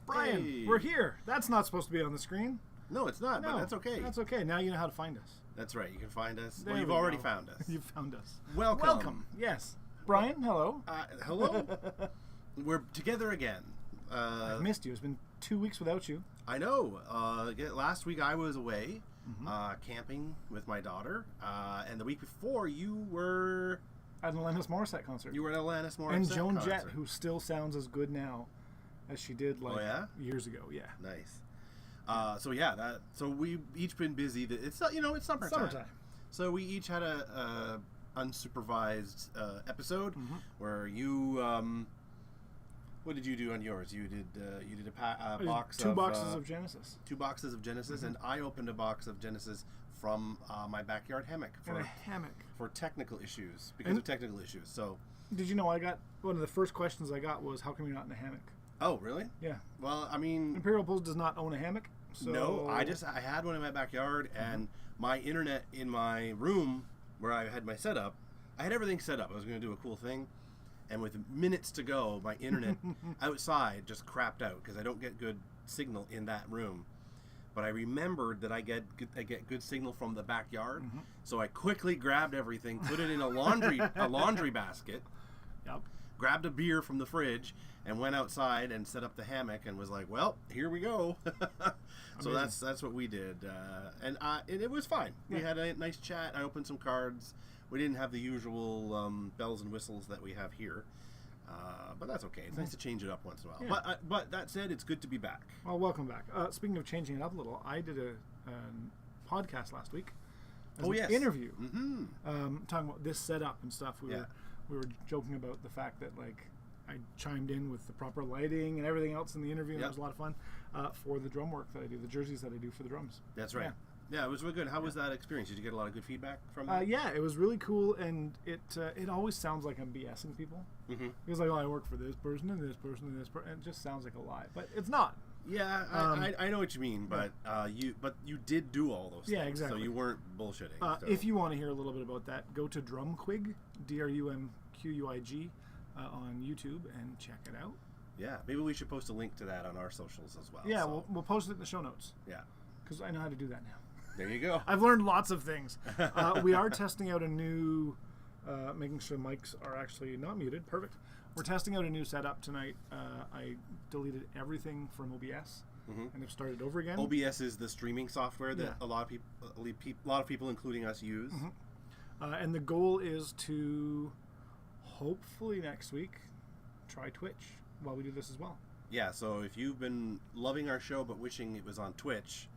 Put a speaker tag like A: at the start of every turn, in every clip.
A: Brian,
B: Hey.
A: we're here. That's not supposed to be on the screen.
B: No, it's not, but that's okay.
A: That's okay. Now you know how to find us.
B: That's right. You can find us.
A: There
B: Well, you've
A: we
B: already
A: go.
B: found us.
A: You've found us.
B: Welcome.
A: Yes. Brian, hello.
B: Hello. We're together again.
A: I've missed you. It's been 2 weeks without you.
B: I know. Last week I was away camping with my daughter, and the week before you were
A: At an Alanis Morissette concert.
B: at Alanis Morissette
A: and Joan
B: concert.
A: Jett, who still sounds as good now as she did years ago. Yeah.
B: Nice. So we've each been busy. It's it's summertime. So we each had a unsupervised episode where you what did you do on yours? You did a box
A: two boxes of Genesis.
B: 2 boxes of Genesis, and I opened a box of Genesis from my backyard hammock for technical issues of technical issues. So
A: did you know one of the first questions I got was, how come you're not in a hammock?
B: Oh, really?
A: Yeah.
B: Well, I mean,
A: Imperial Pulls does not own a hammock. So
B: no, I had one in my backyard, and my internet in my room where I had my setup, I had everything set up. I was going to do a cool thing, and with minutes to go, my internet outside just crapped out because I don't get good signal in that room. But I remembered that I get good signal from the backyard, so I quickly grabbed everything, put it in a laundry basket.
A: Yep.
B: Grabbed a beer from the fridge and went outside and set up the hammock and was like, well, here we go. So that's what we did. And it was fine. Yeah. We had a nice chat. I opened some cards. We didn't have the usual bells and whistles that we have here. But that's okay. It's nice to change it up once in a while. Yeah. But that said, it's good to be back.
A: Well, welcome back. Speaking of changing it up a little, I did a podcast last week.
B: Yes.
A: Interview. Talking about this setup and stuff. We were joking about the fact that I chimed in with the proper lighting and everything else in the interview. And it was a lot of fun for the drum work that I do, the jerseys that I do for the drums.
B: That's right. Yeah, it was really good. How was that experience? Did you get a lot of good feedback from
A: that? Yeah, it was really cool, and it always sounds like I'm BSing people. Because I work for this person and this person and this person, and it just sounds like a lie, but it's not.
B: Yeah, I know what you mean, but you did do all those things. Yeah, exactly. So you weren't bullshitting.
A: If you want to hear a little bit about that, go to Drumquig, DRUMQUIG, on YouTube and check it out.
B: Yeah, maybe we should post a link to that on our socials as well.
A: Yeah, we'll post it in the show notes.
B: Yeah,
A: because I know how to do that now.
B: There you go.
A: I've learned lots of things. We are testing out a new, making sure mics are actually not muted. Perfect. We're testing out a new setup tonight. I deleted everything from OBS and have started over again.
B: OBS is the streaming software that a lot of people, including us, use.
A: And the goal is to hopefully next week try Twitch while we do this as well.
B: Yeah. So if you've been loving our show but wishing it was on Twitch,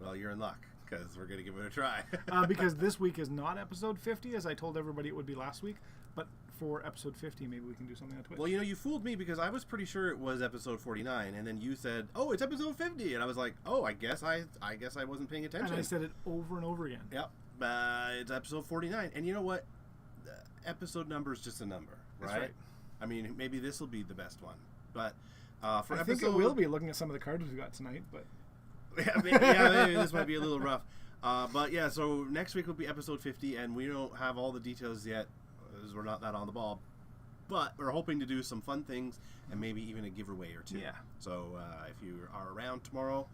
B: well, you're in luck because we're going to give it a try.
A: Because this week is not episode 50, as I told everybody it would be last week. But for episode 50, maybe we can do something on Twitch.
B: Well, you fooled me because I was pretty sure it was episode 49, and then you said, "Oh, it's episode 50," and I was like, "Oh, I guess I wasn't paying attention."
A: And I said it over and over again.
B: Yep, it's episode 49, and you know what? The episode number is just a number, right?
A: That's right.
B: I mean, maybe this will be the best one, but
A: I think it will be. Looking at some of the cards we got tonight, but.
B: maybe this might be a little rough. But yeah, so next week will be episode 50, and we don't have all the details yet, as we're not that on the ball. But we're hoping to do some fun things, and maybe even a giveaway or two.
A: Yeah.
B: So if you are around tomorrow,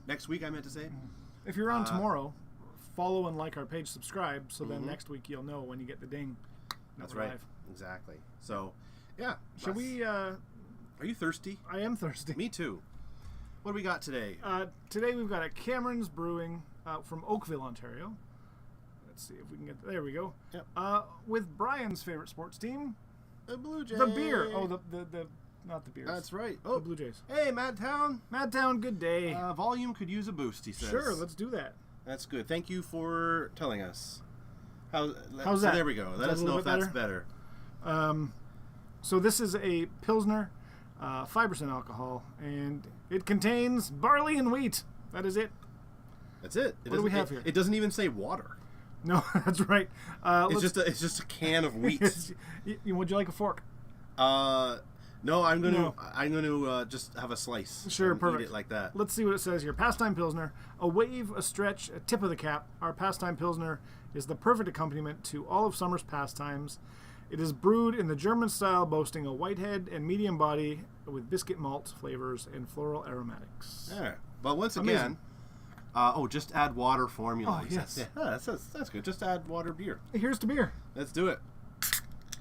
B: next week I meant to say.
A: If you're around tomorrow, follow and like our page, subscribe, so then next week you'll know when you get the ding.
B: That's right. Live. Exactly. So, yeah.
A: Should we...
B: Are you thirsty?
A: I am thirsty.
B: Me too. What do we got today?
A: Today we've got a Cameron's Brewing from Oakville, Ontario. Let's see if we can get... There we go.
B: Yep.
A: With Brian's favorite sports team.
B: The Blue Jays.
A: The beer. Oh, the not the beers.
B: That's right. Oh,
A: the Blue Jays.
B: Hey, Madtown.
A: Madtown, good day.
B: Volume could use a boost, he says.
A: Sure, let's do that.
B: That's good. Thank you for telling us. How's
A: that?
B: So there we go. Let us know if that's better.
A: So this is a Pilsner, 5% alcohol, and it contains barley and wheat. That is it.
B: That's it.
A: What do we have here?
B: It doesn't even say water.
A: No, that's right.
B: It's just a can of wheat.
A: Would you like a fork?
B: No, I'm gonna just have a slice.
A: Sure,
B: and
A: perfect.
B: Eat it like that.
A: Let's see what it says here. Pastime Pilsner, a wave, a stretch, a tip of the cap. Our Pastime Pilsner is the perfect accompaniment to all of summer's pastimes. It is brewed in the German style, boasting a white head and medium body, with biscuit malt flavors and floral aromatics.
B: All right. But once
A: Amazing.
B: again, just add water formula.
A: Oh,
B: he
A: yes.
B: says. Yeah, that's good. Just add water beer.
A: Here's to beer.
B: Let's do it.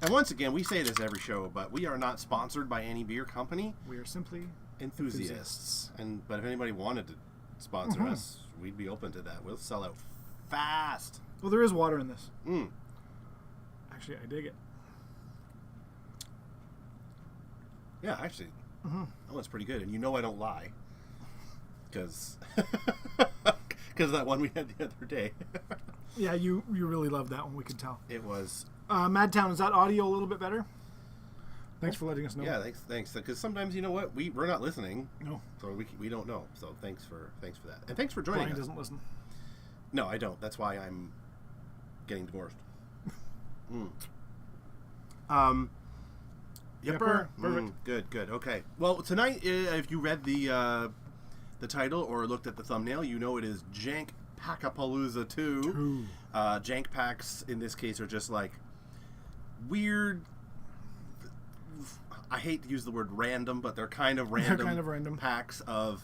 B: And once again, we say this every show, but we are not sponsored by any beer company.
A: We are simply
B: Enthusiasts. But if anybody wanted to sponsor us, we'd be open to that. We'll sell out fast.
A: Well, there is water in this.
B: Mm.
A: Actually, I dig it.
B: Yeah, actually, that one's pretty good. And you know I don't lie. Because that one we had the other day.
A: Yeah, you really love that one. We can tell.
B: It was...
A: Madtown, is that audio a little bit better? Thanks for letting us know.
B: Yeah, thanks. Because sometimes, you know what? We're not listening.
A: No.
B: So we don't know. So thanks for that. And thanks for joining
A: Brian
B: us.
A: doesn't listen.
B: No, I don't. That's why I'm getting divorced. Yipper?
A: Perfect.
B: Good. Okay. Well, tonight, if you read the title or looked at the thumbnail, you know it is Jank Pack-Apalooza 2. Jank Packs, in this case, are just like weird... I hate to use the word random, but they're kind of random,
A: They're kind of random
B: packs of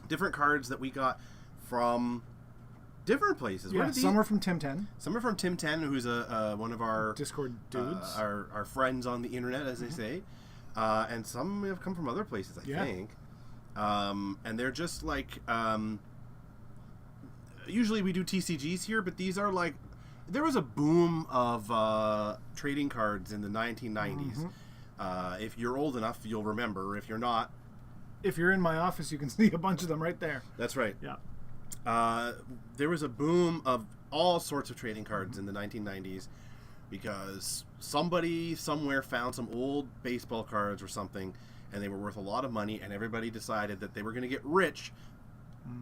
B: different cards that we got from different places.
A: Yeah, some are from Tim 10.
B: Some are from Tim 10, who's one of our
A: Discord dudes.
B: our friends on the internet, as they say. And some have come from other places, I think. And they're just like... usually we do TCGs here, but these are like... There was a boom of trading cards in the 1990s. If you're old enough, you'll remember. If you're not...
A: If you're in my office, you can see a bunch of them right there.
B: That's right.
A: Yeah.
B: There was a boom of all sorts of trading cards in the 1990s because somebody somewhere found some old baseball cards or something, and they were worth a lot of money, and everybody decided that they were going to get rich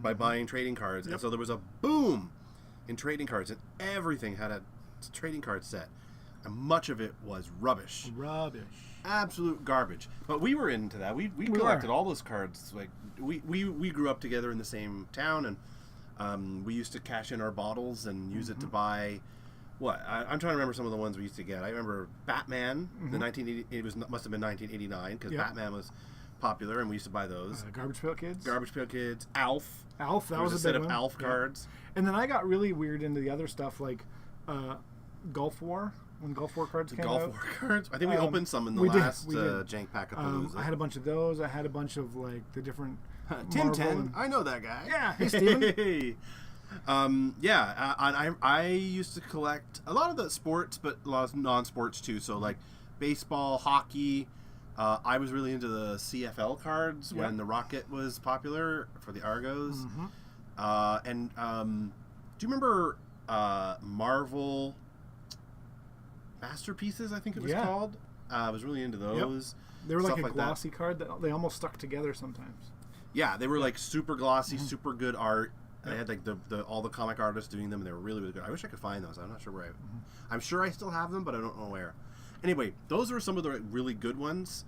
B: by buying trading cards.
A: Yep.
B: And so there was a boom in trading cards, and everything had a trading card set. And much of it was rubbish. Absolute garbage. But we were into that. We collected all those cards. Like we grew up together in the same town, and we used to cash in our bottles and use it to buy. What I'm trying to remember some of the ones we used to get. I remember Batman. The 1980. It must have been 1989 because Batman was popular, and we used to buy those.
A: Garbage Pail Kids.
B: Garbage Pail Kids. Alf.
A: That was a big
B: set of
A: one.
B: Alf cards.
A: And then I got really weird into the other stuff like Gulf War. When Gulf War cards came out.
B: Gulf War cards? I think we opened some in the last Jank Pack-Apalooza.
A: I had a bunch of those. I had a bunch of like the different
B: Tim 10. I know that guy.
A: Yeah. Hey, Steven.
B: Hey. I used to collect a lot of the sports, but a lot of non-sports too. So like baseball, hockey. I was really into the CFL cards when the Rocket was popular for the Argos. Do you remember Marvel Masterpieces, I think it was called? I was really into those.
A: They were like a glossy card that they almost stuck together sometimes.
B: Yeah, they were like super glossy, super good art. They had like all the comic artists doing them, and they were really, really good. I wish I could find those. I'm not sure where. I'm sure I still have them, but I don't know where. Anyway, those are some of the really good ones.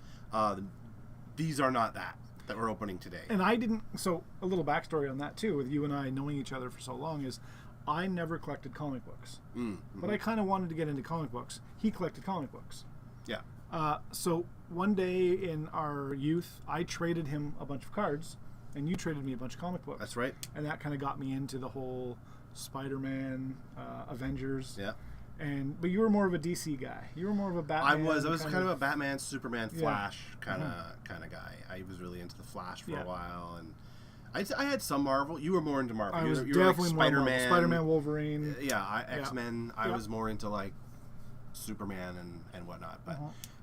B: These are not that we're opening today.
A: And I didn't. So a little backstory on that too, with you and I knowing each other for so long, is I never collected comic books, but I kind of wanted to get into comic books. He collected comic books.
B: Yeah.
A: So one day in our youth, I traded him a bunch of cards, and you traded me a bunch of comic books.
B: That's right.
A: And that kind of got me into the whole Spider-Man, Avengers.
B: Yeah.
A: But you were more of a DC guy. You were more of a Batman.
B: I was kind of a Batman, Superman, Flash kind of guy. I was really into the Flash for a while, and I had some Marvel. You were more into Marvel.
A: I was
B: you were
A: definitely
B: like
A: more Marvel. Spider-Man, Wolverine.
B: X-Men. I was more into like Superman and whatnot.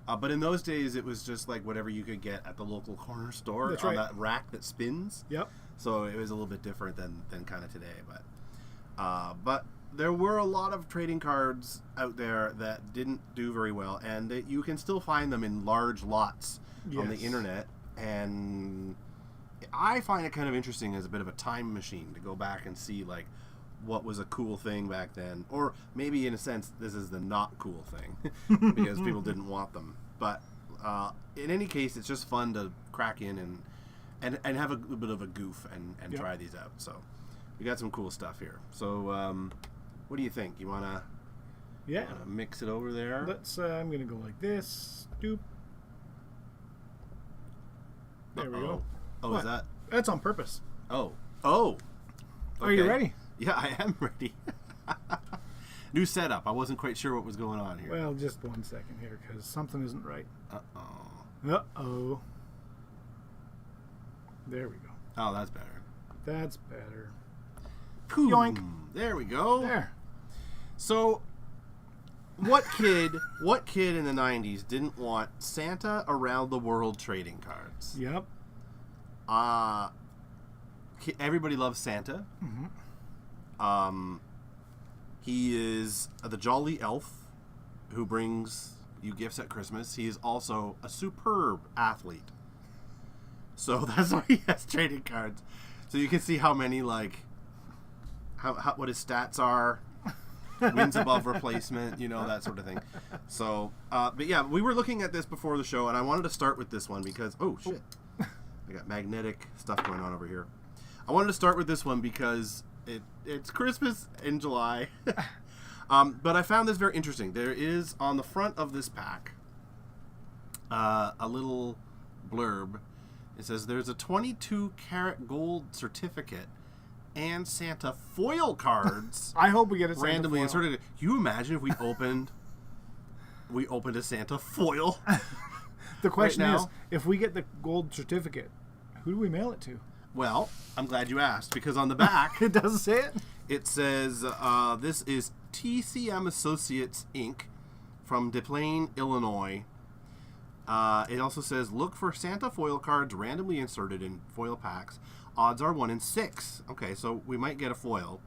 B: But in those days, it was just like whatever you could get at the local corner store on that rack that spins.
A: Yep.
B: So it was a little bit different than kind of today. But there were a lot of trading cards out there that didn't do very well, and that you can still find them in large lots on the internet. And I find it kind of interesting as a bit of a time machine to go back and see like what was a cool thing back then, or maybe in a sense this is the not cool thing because people didn't want them. But in any case, it's just fun to crack in and have a bit of a goof and try these out. So we got some cool stuff here. So what do you think? You wanna mix it over there?
A: Let's. I'm gonna go like this. Doop. There we go.
B: Oh,
A: What?
B: is that?
A: That's on purpose.
B: Oh.
A: Are you
B: Okay.
A: ready?
B: Yeah, I am ready. New setup. I wasn't quite sure what was going on here.
A: Well, just 1 second here, because something isn't right.
B: Uh-oh.
A: Uh-oh. There we go.
B: Oh, that's better.
A: That's better.
B: Yoink. There we go.
A: There.
B: So, what kid in the 90s didn't want Santa Around the World trading cards?
A: Yep.
B: Everybody loves Santa.
A: Mm-hmm.
B: He is the jolly elf who brings you gifts at Christmas. He is also a superb athlete. So that's why he has trading cards. So you can see how many, like, what his stats are. Wins above replacement, that sort of thing. So, but yeah, we were looking at this before the show, and I wanted to start with this one because, oh shit, I got magnetic stuff going on over here. I wanted to start with this one because it's Christmas in July. But I found this very interesting. There is, on the front of this pack, a little blurb. It says, there's a 22-karat gold certificate and Santa foil cards.
A: I hope we get it
B: randomly inserted. Can you imagine if we opened a Santa foil?
A: The question
B: right
A: is, if we get the gold certificate, who do we mail it to?
B: Well, I'm glad you asked, because on the back
A: It doesn't say it.
B: it says this is TCM Associates Inc. from Des Plaines, Illinois. It also says, look for Santa foil cards randomly inserted in foil packs. Odds are 1 in 6. Okay, so we might get a foil.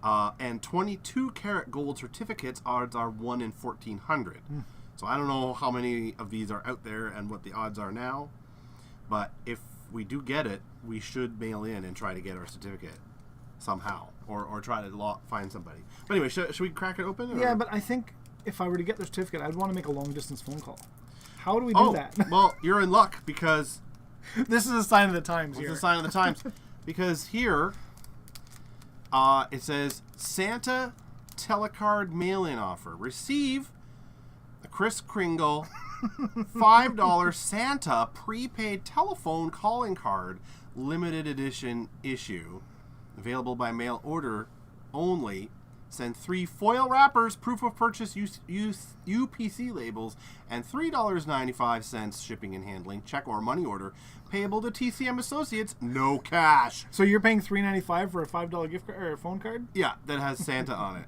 B: And 22-karat gold certificates, odds are 1 in 1,400. So I don't know how many of these are out there and what the odds are now. But if we do get it, we should mail in and try to get our certificate somehow. Or try to find somebody. But anyway, should we crack it open? Or?
A: Yeah, but I think if I were to get the certificate, I'd want to make a long-distance phone call. How do we do that?
B: Well, you're in luck because...
A: This is a sign of the times here.
B: It's a sign of the times. Because here, it says, Santa telecard mail-in offer. Receive a Kris Kringle $5 Santa prepaid telephone calling card, limited edition issue. Available by mail order only. Send 3 foil wrappers, proof of purchase, UPC labels, and $3.95 shipping and handling, check or money order, payable to TCM Associates, no cash.
A: So you're paying $3.95 for a $5 gift card or a phone card?
B: Yeah, that has Santa on it.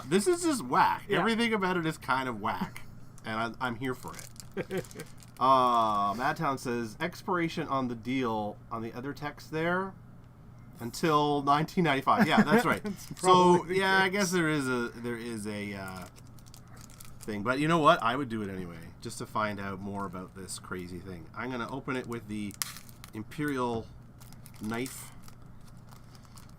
B: This is just whack.
A: Yeah.
B: Everything about it is kind of whack, and I'm here for it. Madtown says, expiration on the deal on the other text there. Until 1995. Yeah, that's right. So yeah, I guess there is a thing, but you know what? I would do it anyway, just to find out more about this crazy thing. I'm gonna open it with the Imperial knife,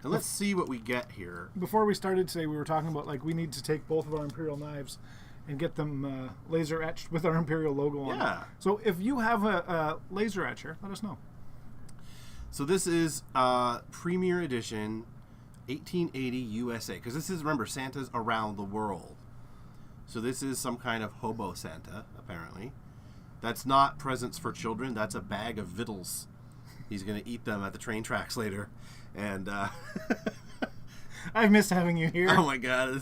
B: and let's see what we get here.
A: Before we started today, we were talking about we need to take both of our Imperial knives and get them laser etched with our Imperial logo on them. So if you have a laser etcher, let us know.
B: So this is Premier Edition 1880 USA. Because this is, remember, Santa's around the world. So this is some kind of hobo Santa, apparently. That's not presents for children. That's a bag of victuals. He's going to eat them at the train tracks later. And
A: I've missed having you here.
B: Oh my God,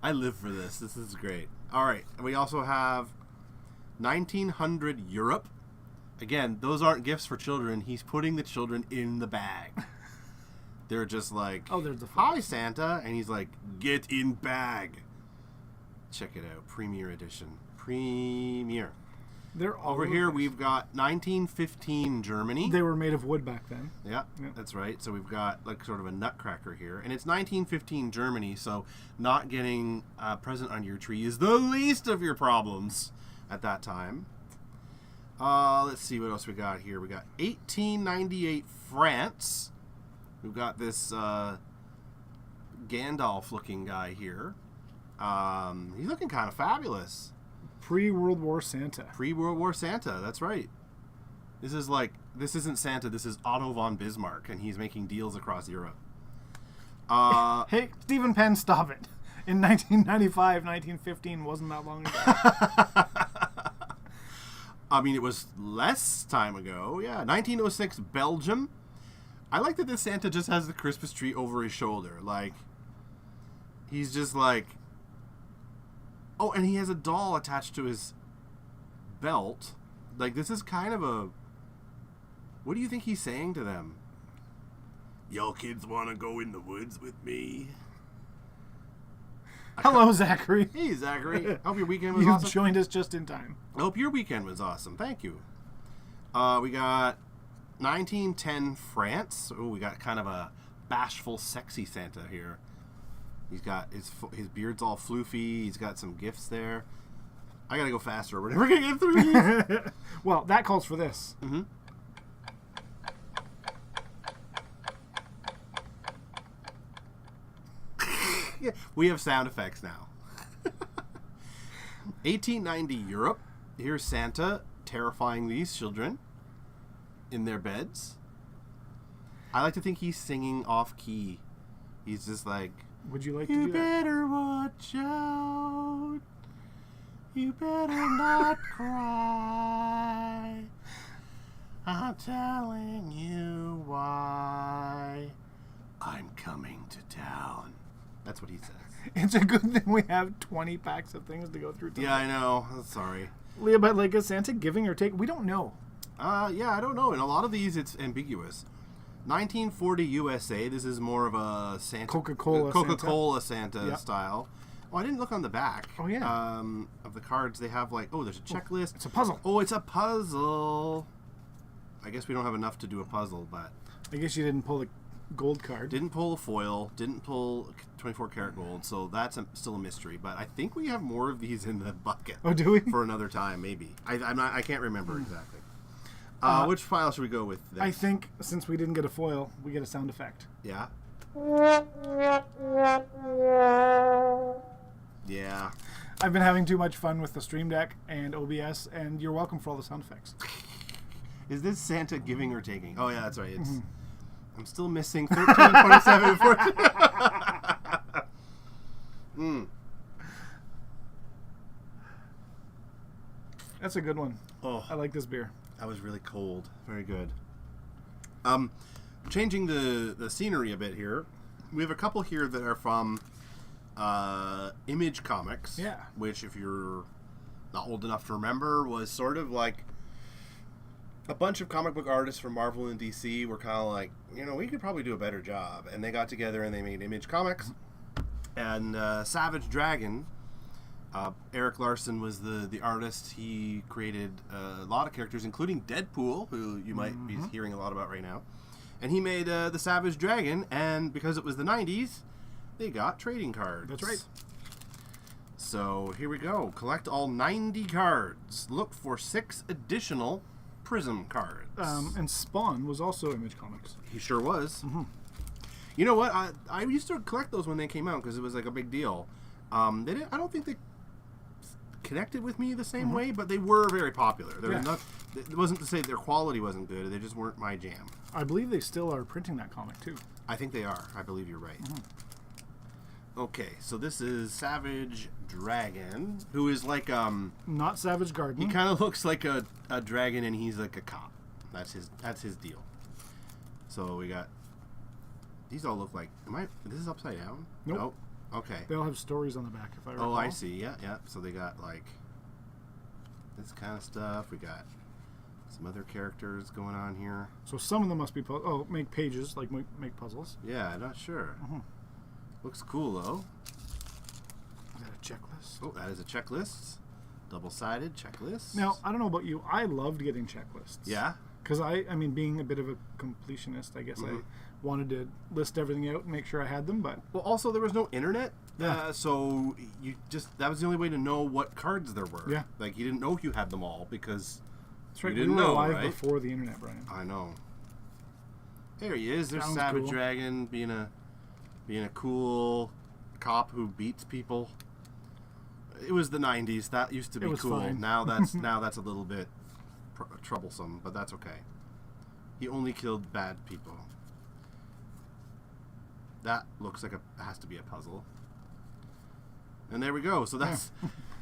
B: I live for this. This is great. All right, we also have 1900 Europe. Again, those aren't gifts for children. He's putting the children in the bag. They're just like,
A: oh, there's the
B: hi, Santa. And he's like, get in bag. Check it out. Premier Edition. Premier.
A: They're all
B: over here, we've got 1915 Germany.
A: They were made of wood back then.
B: Yeah, that's right. So we've got sort of a nutcracker here. And it's 1915 Germany, so not getting a present on your tree is the least of your problems at that time. Let's see what else we got here. We got 1898 France. We've got this Gandalf-looking guy here. He's looking kind of fabulous.
A: Pre-World War Santa.
B: Pre-World War Santa, that's right. This isn't Santa, this is Otto von Bismarck, and he's making deals across Europe.
A: Hey, Stephen Penn, stop it. In 1995, 1915 wasn't that long ago.
B: I mean, it was less time ago. Yeah, 1906, Belgium. I like that this Santa just has the Christmas tree over his shoulder. Like, he's just like... Oh, and he has a doll attached to his belt. Like, this is kind of a... What do you think he's saying to them? Y'all kids want to go in the woods with me?
A: Hello, Zachary.
B: Hey, Zachary. Hope your weekend was
A: You've
B: awesome.
A: joined us just in time.
B: I hope your weekend was awesome. Thank you. We got 1910 France. Oh, we got kind of a bashful, sexy Santa here. He's got his beard's all floofy. He's got some gifts there. I gotta go faster. We're never gonna get through these.
A: Well, that calls for this.
B: Mm-hmm. Yeah, we have sound effects now. 1890 Europe. Here's Santa terrifying these children in their beds. I like to think he's singing off key. He's just like,
A: Would you like to
B: you
A: do that?
B: better watch out. You better not cry. I'm telling you why. I'm coming to town. That's what he says.
A: It's a good thing we have 20 packs of things to go through tonight.
B: Yeah, I know. Sorry.
A: Leah, but like, is Santa giving or taking? We don't know.
B: Yeah, I don't know. In a lot of these, it's ambiguous. 1940 USA. This is more of a Santa
A: Coca-Cola
B: Santa
A: Yep.
B: style. Oh, I didn't look on the back.
A: Oh, yeah.
B: Of the cards, they have like, there's a checklist.
A: It's a puzzle.
B: Oh, it's a puzzle. I guess we don't have enough to do a puzzle, but
A: I guess you didn't pull the gold card.
B: didn't pull a foil, didn't pull 24 karat gold, so that's still a mystery. But I think we have more of these in the bucket.
A: Oh, do we?
B: For another time, maybe. I can't remember exactly. Which file should we go with?
A: I think since we didn't get a foil, we get a sound effect.
B: Yeah. Yeah.
A: I've been having too much fun with the Stream Deck and OBS, and you're welcome for all the sound effects.
B: Is this Santa giving or taking? Oh yeah, that's right. It's. I'm still missing 13, 27, and 14.
A: That's a good one.
B: Oh,
A: I like this beer.
B: that was really cold. Very good. Changing the scenery a bit here. We have a couple here that are from Image Comics.
A: Yeah.
B: Which, if you're not old enough to remember, was sort of like a bunch of comic book artists from Marvel and DC were kind of like, we could probably do a better job. And they got together and they made Image Comics. And Savage Dragon, Eric Larson was the artist. He created a lot of characters, including Deadpool, who you might be hearing a lot about right now. And he made the Savage Dragon, and because it was the 90s, they got trading cards.
A: That's right.
B: So here we go. Collect all 90 cards. Look for 6 additional Prism cards.
A: And Spawn was also Image Comics.
B: He sure was. You know what? I used to collect those when they came out because it was like a big deal. I don't think they connected with me the same way, but they were very popular. It wasn't to say their quality wasn't good. They just weren't my jam.
A: I believe they still are printing that comic, too.
B: I think they are. I believe you're right. Okay, so this is Savage Dragon, who is like
A: Not Savage Garden.
B: he kind of looks like a dragon, and he's like a cop. That's his deal. So we got these all look like this is upside down?
A: Nope.
B: Nope. Okay.
A: They'll have stories on the back, if I recall.
B: Oh, I see. Yeah. So they got like this kind of stuff. We got some other characters going on here.
A: So some of them must be make pages, like make puzzles.
B: Yeah, not sure. Looks cool though.
A: Is that a checklist?
B: Oh, that is a checklist. Double-sided checklist.
A: Now, I don't know about you. I loved getting checklists.
B: Yeah?
A: Because I mean, being a bit of a completionist, I guess I wanted to list everything out and make sure I had them, but...
B: Well, also, there was no internet.
A: Yeah.
B: So that was the only way to know what cards there were.
A: Yeah.
B: Like, you didn't know if you had them all because
A: That's right.
B: you didn't
A: we were
B: know,
A: alive
B: right?
A: before the internet, Brian.
B: I know. There he is. There's
A: Sounds
B: Savage
A: cool.
B: Dragon being a cool cop who beats people. It was the 90s. That used to be
A: It was
B: cool.
A: fine.
B: Now that's a little bit troublesome, but that's okay. He only killed bad people. That looks like has to be a puzzle. And there we go. So that's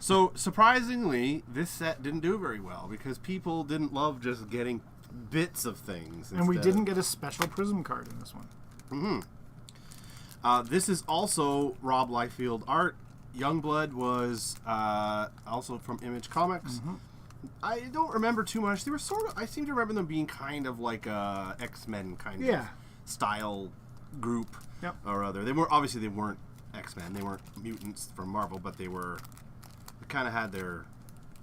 B: So, surprisingly, this set didn't do very well because people didn't love just getting bits of things.
A: And we didn't get a special Prism card in this one.
B: This is also Rob Liefeld art. Youngblood was also from Image Comics. I don't remember too much. They were sort of. I seem to remember them being kind of like a X-Men kind of style group or other. They were obviously they weren't X-Men. They weren't mutants from Marvel, but they were. They kind of had their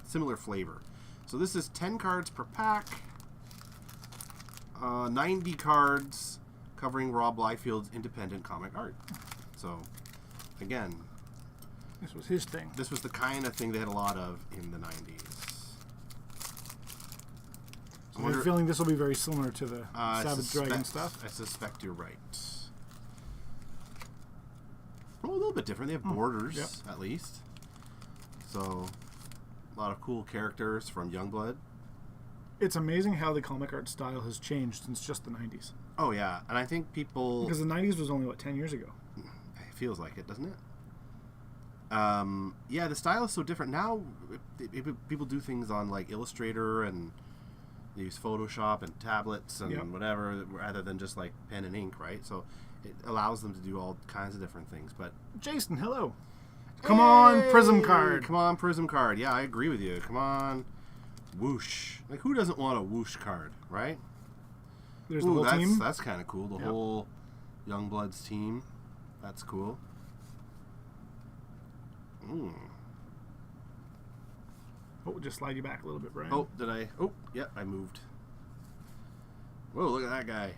B: similar flavor. So this is 10 cards per pack. 90 cards covering Rob Liefeld's independent comic art. So, again,
A: this was his thing.
B: This was the kind of thing they had a lot of in the 90s.
A: I have a feeling this will be very similar to the Savage Dragon stuff.
B: I suspect you're right. Well, a little bit different. They have borders, at least. So, a lot of cool characters from Youngblood.
A: It's amazing how the comic art style has changed since just the 90s.
B: Oh, yeah. And I think people...
A: Because the 90s was only, 10 years ago?
B: It feels like it, doesn't it? Yeah, the style is so different. Now, people do things on, Illustrator and... They use Photoshop and tablets and whatever, rather than just pen and ink, right? So it allows them to do all kinds of different things. But
A: Jason, hello. Come on, Prism card.
B: Come on, Prism card. Yeah, I agree with you. Come on, whoosh. Who doesn't want a whoosh card, right?
A: There's the whole team.
B: That's kind of cool. The whole Youngbloods team. That's cool.
A: Oh, just slide you back a little bit, Brian.
B: Oh, did I? Oh, yeah, I moved. Whoa, look at that guy.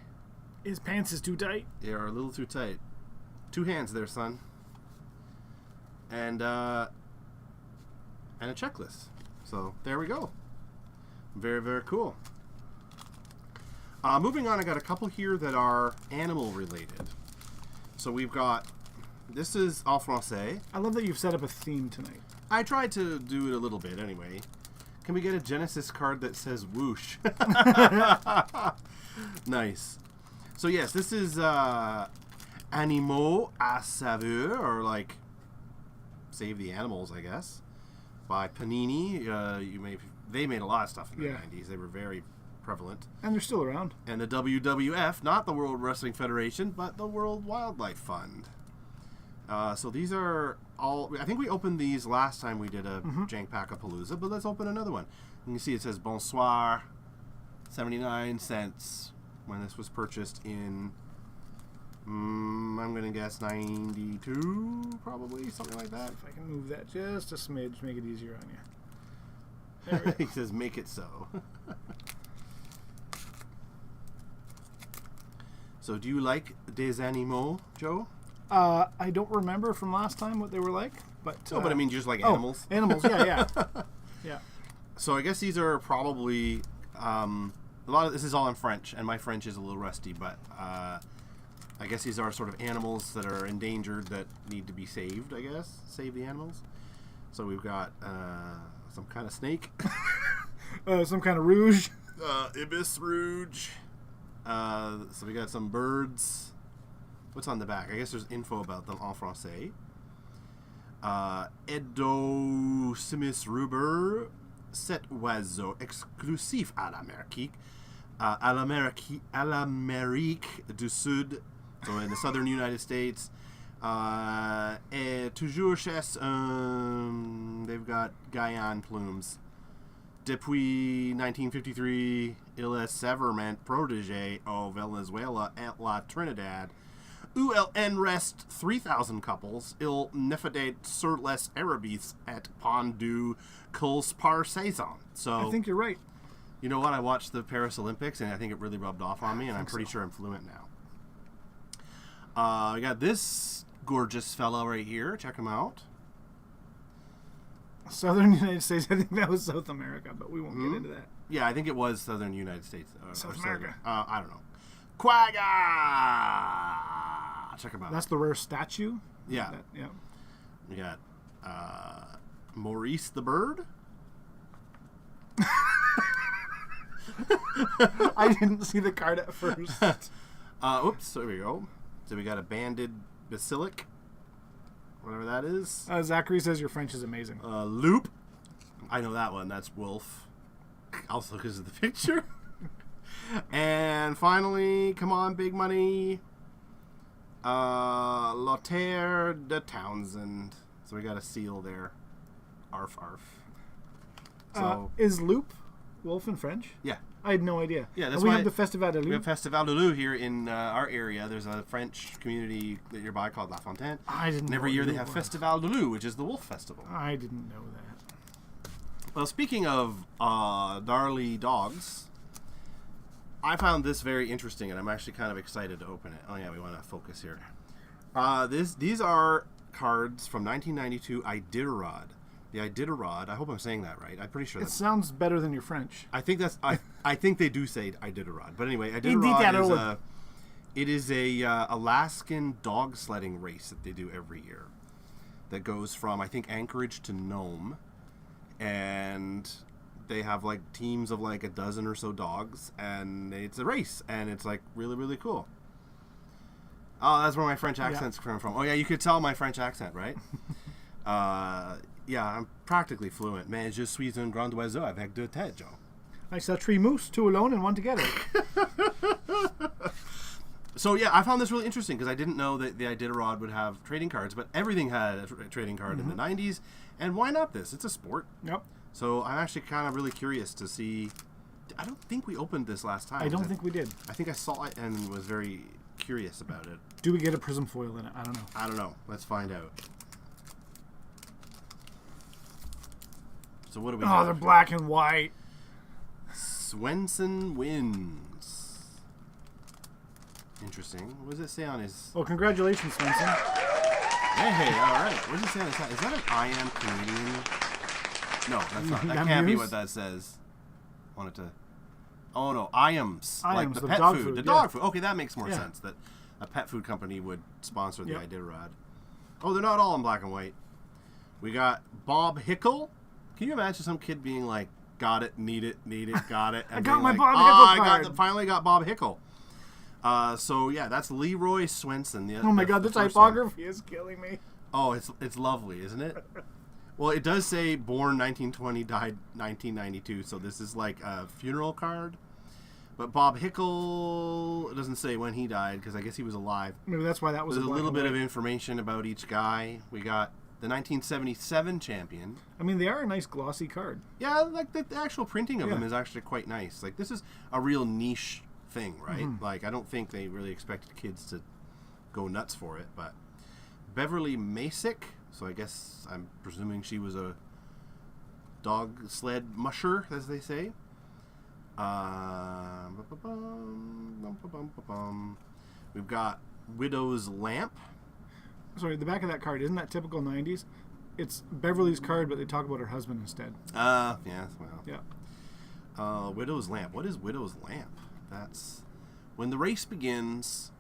A: His pants is too tight.
B: They are a little too tight. 2 hands there, son. And a checklist. So, there we go. Very, very cool. Moving on, I got a couple here that are animal related. So we've got, this is en français.
A: I love that you've set up a theme tonight.
B: I tried to do it a little bit anyway. Can we get a Genesis card that says whoosh? Nice. So yes, this is Animaux à saveur, or Save the Animals, I guess, by Panini. They made a lot of stuff in the 90s. They were very prevalent.
A: And they're still around.
B: And the WWF, not the World Wrestling Federation, but the World Wildlife Fund. So these are all... I think we opened these last time we did a Jank Pack-Apalooza, but let's open another one. You can see it says Bonsoir, 79 cents, when this was purchased in, I'm going to guess 92, probably, something like that.
A: If I can move that just a smidge, make it easier on you. There we go.
B: He says, make it so. So do you like Des Animaux, Joe?
A: I don't remember from last time what they were like, but...
B: but I mean just like animals.
A: Animals, yeah. Yeah.
B: So I guess these are probably... a lot of this is all in French, and my French is a little rusty, but I guess these are sort of animals that are endangered that need to be saved, I guess. Save the animals. So we've got some kind of snake.
A: Some kind of rouge.
B: Ibis rouge. So we got some birds. What's on the back? I guess there's info about them en français. Edocimus ruber, cet oiseau exclusif à l'Amérique du Sud, so in the southern United States. Et toujours chez they've got Guyane plumes. Depuis 1953, il est sévèrement protégé au Venezuela et la Trinidad. Où il reste 3,000 couples, il ne fait sur les Arabes et pendu qu'aux par saison. So
A: I think you're right.
B: You know what? I watched the Paris Olympics, and I think it really rubbed off on me, and I'm pretty sure I'm fluent now. I got this gorgeous fellow right here. Check him out.
A: Southern United States. I think that was South America, but we won't get into that.
B: Yeah, I think it was Southern United States.
A: South America.
B: I don't know. Quagga! Check him out.
A: That's the rare statue?
B: Yeah.
A: Yeah.
B: We got Maurice the bird.
A: I didn't see the card at first.
B: Oops, there we go. So we got a banded basilic. whatever that is.
A: Zachary says your French is amazing.
B: Loop. I know that one. That's Wolf. Also because of the picture. And finally, come on, big money. Lothaire de Townsend. So we got a seal there. Arf, arf. So
A: is Loop wolf in French?
B: yeah.
A: I had no idea.
B: Yeah, that's
A: we
B: why
A: have the Festival de Loup.
B: We have Festival de Loup here in our area. There's a French community nearby called La Fontaine.
A: I didn't
B: and
A: know
B: every
A: what
B: year they
A: Loup
B: have
A: was.
B: Festival de Loup, which is the wolf festival.
A: I didn't know that.
B: Well, speaking of gnarly dogs, I found this very interesting, and I'm actually kind of excited to open it. Oh yeah, we want to focus here. These are cards from 1992 Iditarod. The Iditarod. I hope I'm saying that right. I'm pretty sure
A: It
B: that's.
A: sounds better than your French.
B: I think that's. I think they do say Iditarod, but anyway, Iditarod is a Alaskan dog sledding race that they do every year. That goes from I think Anchorage to Nome, and they have like teams of like a dozen or so dogs, and it's a race, and it's like really really cool. Oh, that's where my French accent's coming from. Oh yeah, you could tell my French accent, right? Yeah, I'm practically fluent. Mais je suis un grand oiseau avec deux têtes, Joe.
A: I saw 3 moose, 2 alone and 1 together.
B: So yeah, I found this really interesting because I didn't know that the Iditarod would have trading cards, but everything had a trading card in the 90s, and why not this? It's a sport.
A: Yep.
B: So I'm actually kind of really curious to see. I don't think we opened this last time.
A: I don't think we did.
B: I think I saw it and was very curious about it.
A: Do we get a prism foil in it? I don't know.
B: I don't know. Let's find out. So what do we have?
A: They're black and white.
B: Swenson wins. Interesting. What does it say on his...
A: Well, congratulations, Swenson.
B: Hey, all right. What does it say on his hat? Is that an I am Canadian? No, that's not. That can't be what that says. Wanted to... Oh, no. Iams. Like the pet
A: dog
B: food.
A: food.
B: The dog food. Okay, that makes more
A: Yeah.
B: sense. That a pet food company would sponsor the
A: Yep.
B: Iditarod. Oh, they're not all in black and white. We got Bob Hickle. Can you imagine some kid being like, got it, need it, got it. And
A: I got
B: being
A: my
B: like,
A: Bob Hickle card."
B: Finally got Bob Hickle. So yeah, that's Leroy Swenson.
A: Oh my god, the
B: first one.
A: typography is killing me.
B: Oh, it's lovely, isn't it? Well, it does say born 1920, died 1992, so this is like a funeral card. But Bob Hickle, it doesn't say when he died because I guess he was alive.
A: Maybe that's why that was
B: There's a little bit of
A: it.
B: information about each guy. We got the 1977 champion.
A: I mean, they are a nice glossy card.
B: Yeah, like the actual printing of
A: Yeah.
B: them is actually quite nice. Like this is a real niche thing, right? Like I don't think they really expected kids to go nuts for it. But Beverly Masick, so I guess I'm presuming she was a dog sled musher, as they say. We've got Widow's Lamp.
A: Sorry, the back of that card, isn't that typical 90s? It's Beverly's card, but they talk about her husband instead.
B: Yeah, well.
A: Yeah.
B: Widow's Lamp. What is Widow's Lamp? That's when the race begins,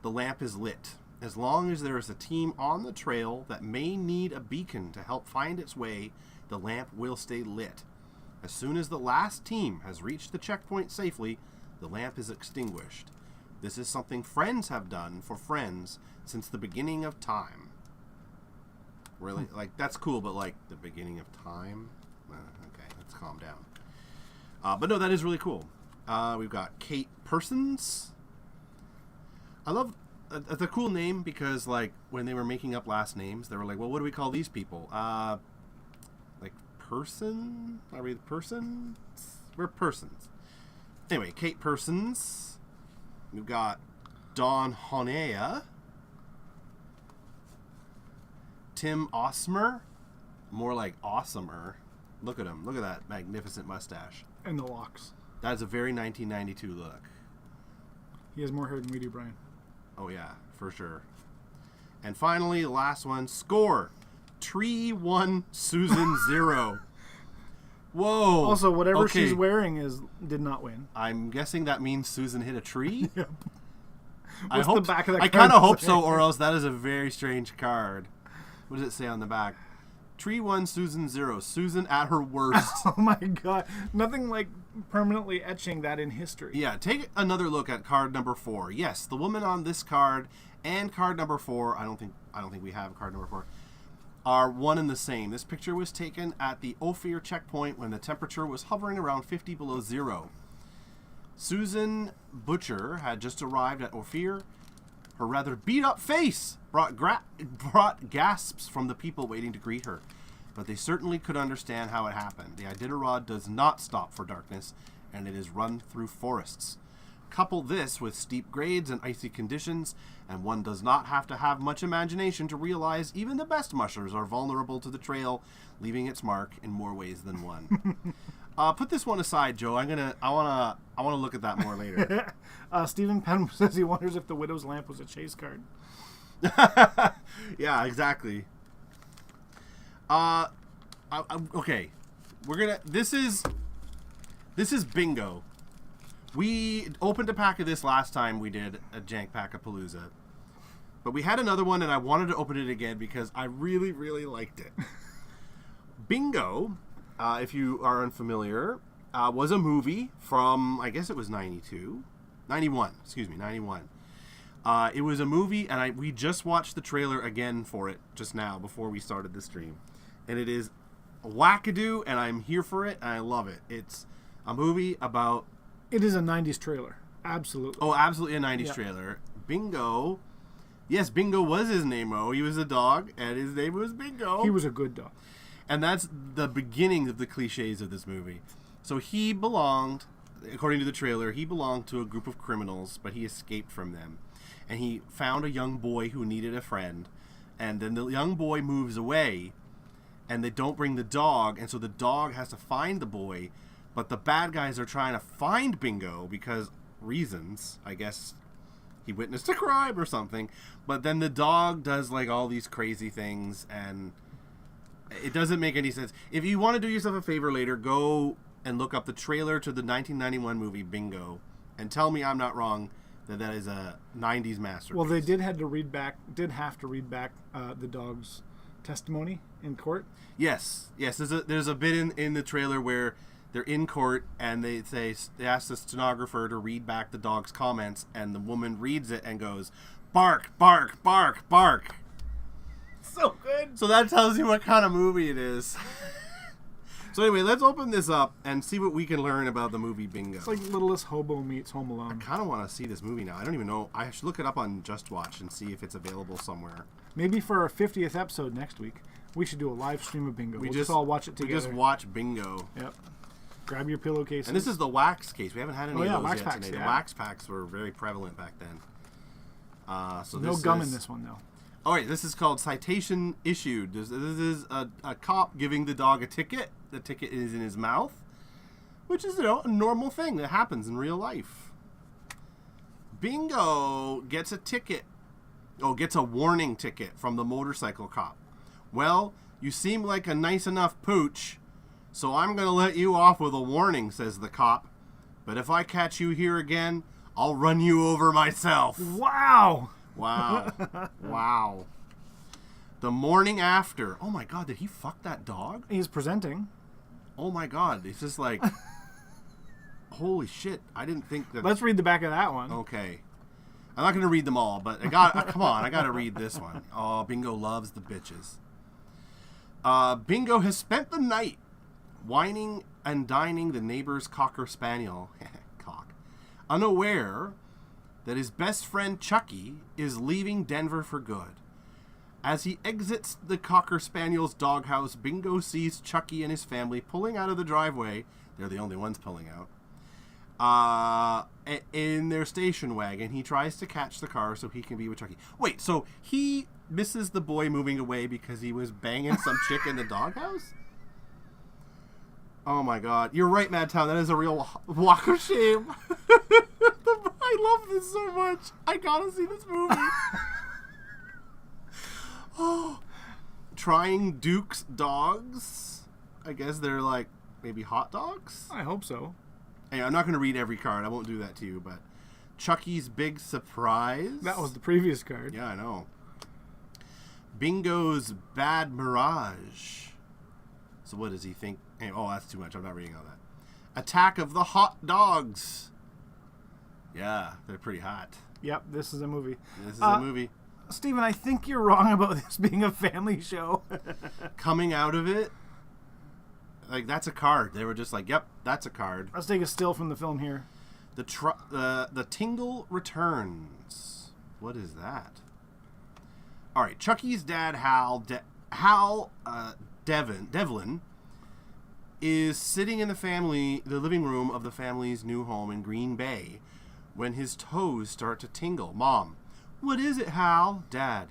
B: the lamp is lit. As long as there is a team on the trail that may need a beacon to help find its way, the lamp will stay lit. As soon as the last team has reached the checkpoint safely, the lamp is extinguished. This is something friends have done for friends since the beginning of time. Really? Like, that's cool, but like, the beginning of time? Okay, let's calm down. But no, that is really cool. We've got Kate Persons. I love... It's a cool name because, like, when they were making up last names, they were like, well, what do we call these people? Like, Person? Are we persons? We're persons. Anyway, Kate Persons. We've got Don Honea. Tim Osmer. More like awesomer. Look at him. Look at that magnificent mustache.
A: And the locks.
B: That is a very 1992 look.
A: He has more hair than we do, Brian.
B: Oh, yeah, for sure. And finally, the last one. Score. Tree 1, Susan 0. Whoa.
A: Also, whatever
B: Okay.
A: she's wearing did not win.
B: I'm guessing that means Susan hit a tree?
A: Yep.
B: I
A: What's the
B: hope,
A: back of that
B: I
A: card
B: kind of hope
A: say?
B: so, or else that is a very strange card. What does it say on the back? Tree 1, Susan 0. Susan at her worst.
A: Oh my god. Nothing like permanently etching that in history.
B: Yeah, take another look at card number 4. Yes, the woman on this card and card number 4. I don't think we have card number 4. are one and the same. This picture was taken at the Ophir checkpoint when the temperature was hovering around 50 below zero. Susan Butcher had just arrived at Ophir. Her rather beat-up face brought gasps from the people waiting to greet her, but they certainly could understand how it happened. The Iditarod does not stop for darkness, and it is run through forests. Couple this with steep grades and icy conditions, and one does not have to have much imagination to realize even the best mushers are vulnerable to the trail, leaving its mark in more ways than one. Put this one aside, Joe. I wanna look at that more later.
A: Stephen Penn says he wonders if the widow's lamp was a chase card.
B: Yeah, exactly. Okay, This is bingo. We opened a pack of this last time we did a Jank Pack-Apalooza, but we had another one, and I wanted to open it again because I really, really liked it. Bingo, if you are unfamiliar, was a movie from, I guess it was 91. It was a movie, and we just watched the trailer again for it just now before we started the stream. And it is wackadoo, and I'm here for it, and I love it. It's a movie about...
A: It is a 90s trailer. Absolutely.
B: Oh, absolutely a 90s trailer. Bingo. Yes, Bingo was his name, oh. He was a dog, and his name was Bingo.
A: He was a good dog.
B: And that's the beginning of the cliches of this movie. So he belonged, according to the trailer, he belonged to a group of criminals, but he escaped from them. And he found a young boy who needed a friend. And then the young boy moves away, and they don't bring the dog, and so the dog has to find the boy. But the bad guys are trying to find Bingo because reasons. I guess he witnessed a crime or something. But then the dog does like all these crazy things, and it doesn't make any sense. If you want to do yourself a favor later, go and look up the trailer to the 1991 movie Bingo, and tell me I'm not wrong that is a 90s masterpiece.
A: Well, they did have to read back the dog's testimony in court.
B: Yes. There's a bit in the trailer where they're in court, and they ask the stenographer to read back the dog's comments, and the woman reads it and goes, "Bark, bark, bark, bark."
A: So good.
B: So that tells you what kind of movie it is. So anyway, let's open this up and see what we can learn about the movie Bingo.
A: It's like Littlest Hobo meets Home Alone.
B: I kind of want to see this movie now. I don't even know. I should look it up on Just Watch and see if it's available somewhere.
A: Maybe for our 50th episode next week, we should do a live stream of Bingo. We'll just all watch it together.
B: We just watch Bingo.
A: Yep. Grab your pillowcase.
B: And this is the wax case. We haven't had any of those
A: wax
B: yet
A: packs,
B: today.
A: yeah.
B: The wax packs were very prevalent back then. So
A: no gum in this one, though.
B: All right, this is called Citation Issued. This is a cop giving the dog a ticket. The ticket is in his mouth, which is, a normal thing that happens in real life. Bingo gets a ticket. Oh, gets a warning ticket from the motorcycle cop. Well, you seem like a nice enough pooch, so I'm going to let you off with a warning, says the cop. But if I catch you here again, I'll run you over myself.
A: Wow.
B: Wow. Wow. The morning after. Oh my God, did he fuck that dog?
A: He's presenting.
B: Oh my God. It's just like, holy shit. I didn't think that.
A: Let's read the back of that one.
B: Okay. I'm not going to read them all, but come on, I got to read this one. Oh, Bingo loves the bitches. Bingo has spent the night whining and dining the neighbor's cocker spaniel, cock, unaware that his best friend Chucky is leaving Denver for good. As he exits the cocker spaniel's doghouse, Bingo sees Chucky and his family pulling out of the driveway. They're the only ones pulling out. In their station wagon. He tries to catch the car so he can be with Chucky. Wait, so he misses the boy moving away because he was banging some chick in the doghouse? Oh my God. You're right, Madtown. That is a real walk of shame. I love this so much. I gotta see this movie. Oh. Trying Duke's dogs. I guess they're like maybe hot dogs?
A: I hope so.
B: Hey, I'm not going to read every card. I won't do that to you, but Chucky's big surprise.
A: That was the previous card.
B: Yeah, I know. Bingo's bad mirage. So what does he think? Hey, oh, that's too much. I'm not reading all that. Attack of the hot dogs. Yeah, they're pretty hot.
A: Yep, this is a movie.
B: This is a movie.
A: Steven, I think you're wrong about this being a family show.
B: Coming out of it, like, that's a card. They were just like, yep, that's a card.
A: Let's take a still from the film here.
B: The Tingle returns. What is that? All right, Chucky's dad, Devlin, is sitting in the living room of the family's new home in Green Bay when his toes start to tingle. Mom, what is it, Hal? Dad,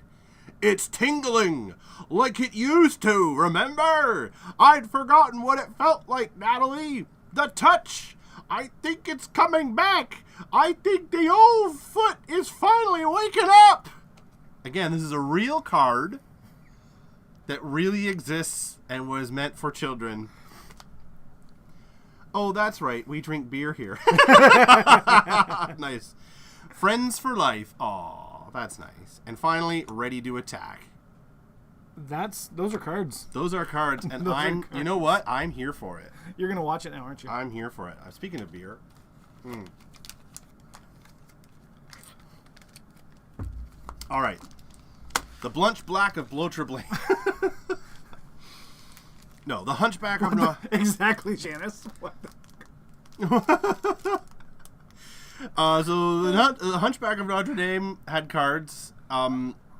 B: it's tingling like it used to, remember? I'd forgotten what it felt like, Natalie. The touch. I think it's coming back. I think the old foot is finally waking up. Again, this is a real card that really exists and was meant for children. Oh, that's right. We drink beer here. Nice. Friends for life. Aw, that's nice. And finally, ready to attack.
A: Those are cards.
B: Those are cards, and you know what? I'm here for it.
A: You're gonna watch it now, aren't you?
B: I'm here for it. Speaking of beer. All right. The Blunch Black of Blotrablaine. No, the Hunchback of Notre Dame.
A: Exactly, Janice. What
B: So the Hunchback of Notre Dame had cards.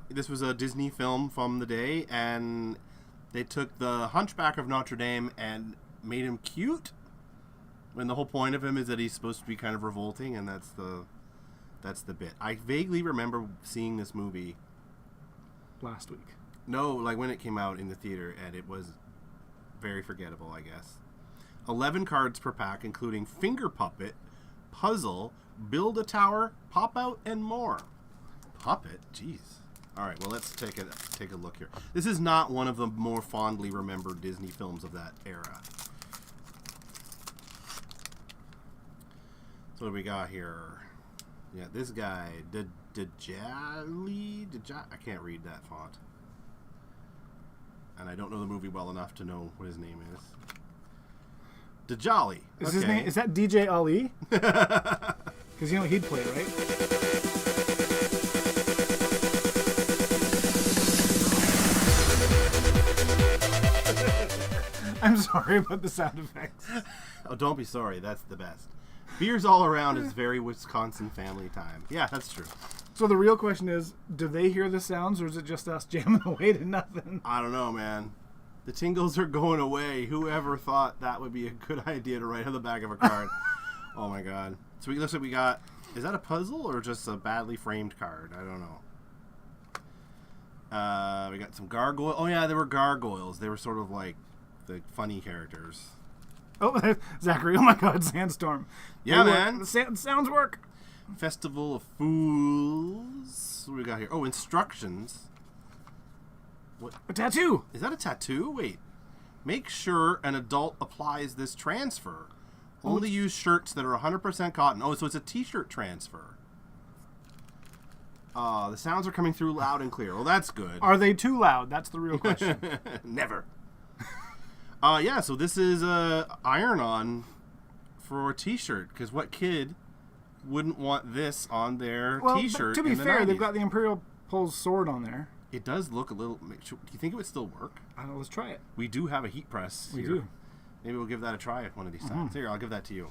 B: This was a Disney film from the day, and they took the Hunchback of Notre Dame and made him cute. When the whole point of him is that he's supposed to be kind of revolting, and that's the bit. I vaguely remember seeing this movie
A: last week.
B: No, like when it came out in the theater, and it was very forgettable, I guess. 11 cards per pack, including Finger Puppet, Puzzle, Build a Tower, Pop Out, and more. Puppet? Jeez. All right, well, let's take a look here. This is not one of the more fondly remembered Disney films of that era. So what do we got here? Yeah, this guy, Djali? I can't read that font. And I don't know the movie well enough to know what his name is. Djali.
A: Is his name? Is that DJ Ali? Because you know he'd play, right? I'm sorry about the sound effects.
B: Oh, don't be sorry. That's the best. Beers all around is very Wisconsin family time. Yeah, that's true.
A: So the real question is, do they hear the sounds, or is it just us jamming away to nothing?
B: I don't know, man. The tingles are going away. Whoever thought that would be a good idea to write on the back of a card? Oh, my God. So it looks like we got... Is that a puzzle or just a badly framed card? I don't know. We got some gargoyle. Oh, yeah, they were gargoyles. They were sort of like the funny characters.
A: Oh, Zachary. Oh, my God. Sandstorm.
B: Yeah, man.
A: The sounds work.
B: Festival of Fools. What do we got here? Oh, instructions. What?
A: A tattoo.
B: Is that a tattoo? Wait. Make sure an adult applies this transfer. Only use shirts that are 100% cotton. Oh, so it's a t-shirt transfer. The sounds are coming through loud and clear. Well, that's good.
A: Are they too loud? That's the real question.
B: Never. Yeah, so this is iron-on for a t-shirt. Because what kid wouldn't want this on their t-shirt?
A: To be fair,
B: 90s?
A: they've got the Imperial Pulls sword on there.
B: It does look a little... Do you think it would still work?
A: I don't know. Let's try it.
B: We do have a heat press
A: We
B: here.
A: do.
B: Maybe we'll give that a try one of these times. Here, I'll give that to you.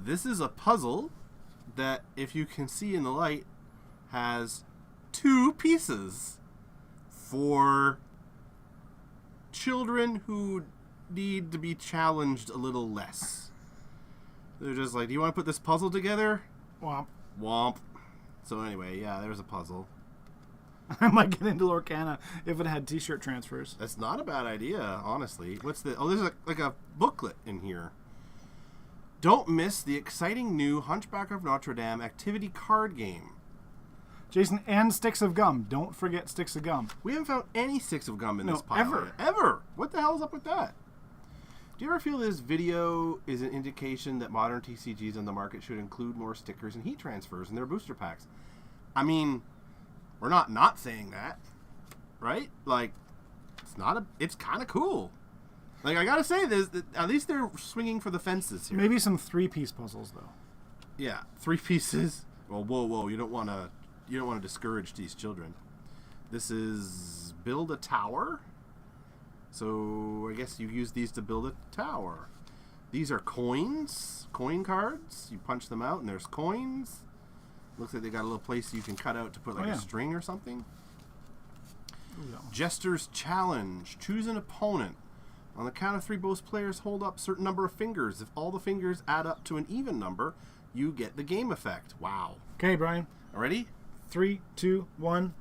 B: This is a puzzle that, if you can see in the light, has 2 pieces for children who need to be challenged a little less. They're just like, do you want to put this puzzle together?
A: Womp.
B: Womp. So anyway, yeah, there's a puzzle.
A: I might get into Lorcana if it had t-shirt transfers.
B: That's not a bad idea, honestly. What's the... Oh, there's like a booklet in here. Don't miss the exciting new Hunchback of Notre Dame activity card game.
A: Jason, and sticks of gum. Don't forget sticks of gum.
B: We haven't found any sticks of gum in this pile.
A: Ever.
B: Ever. What the hell's up with that? Do you ever feel this video is an indication that modern TCGs on the market should include more stickers and heat transfers in their booster packs? I mean... We're not saying that, right? Like, it's kind of cool. Like, I gotta say this, at least they're swinging for the fences here.
A: Maybe some 3-piece puzzles, though.
B: Yeah, 3 pieces. Well, whoa, you don't want to don't want to discourage these children. This is build a tower. So I guess you use these to build a tower. These are coins, coin cards. You punch them out and there's coins. Looks like they got a little place you can cut out to put like a string or something.
A: Ooh,
B: Jester's Challenge. Choose an opponent. On the count of 3, both players hold up a certain number of fingers. If all the fingers add up to an even number, you get the game effect. Wow.
A: Okay, Brian.
B: Ready?
A: 3, 2, 1.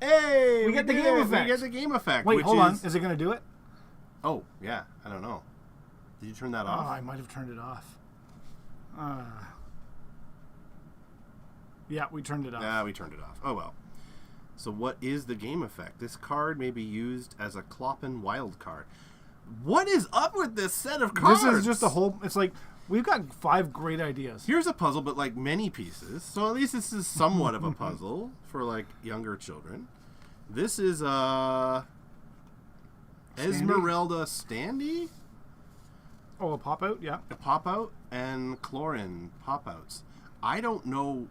B: Hey!
A: We get the game effect.
B: We get the game effect.
A: Wait, hold on. Is it going to do it?
B: Oh, yeah. I don't know. Did you turn that off?
A: Oh, I might have turned it off. Yeah, we turned it off.
B: Yeah, we turned it off. Oh, well. So what is the game effect? This card may be used as a Kloppen wild card. What is up with this set of cards?
A: This is just a whole... It's like, we've got 5 great ideas.
B: Here's a puzzle, but like many pieces. So at least this is somewhat of a puzzle for like younger children. This is Esmeralda Standy?
A: Oh, a pop-out? Yeah.
B: A pop-out and Chlorin pop-outs. I don't know...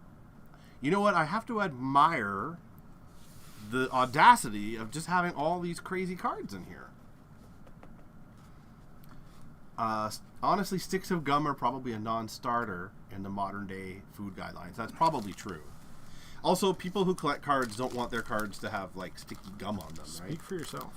B: You know what? I have to admire the audacity of just having all these crazy cards in here. Honestly, sticks of gum are probably a non-starter in the modern-day food guidelines. That's probably true. Also, people who collect cards don't want their cards to have, like, sticky gum on them, right?
A: Speak for yourself.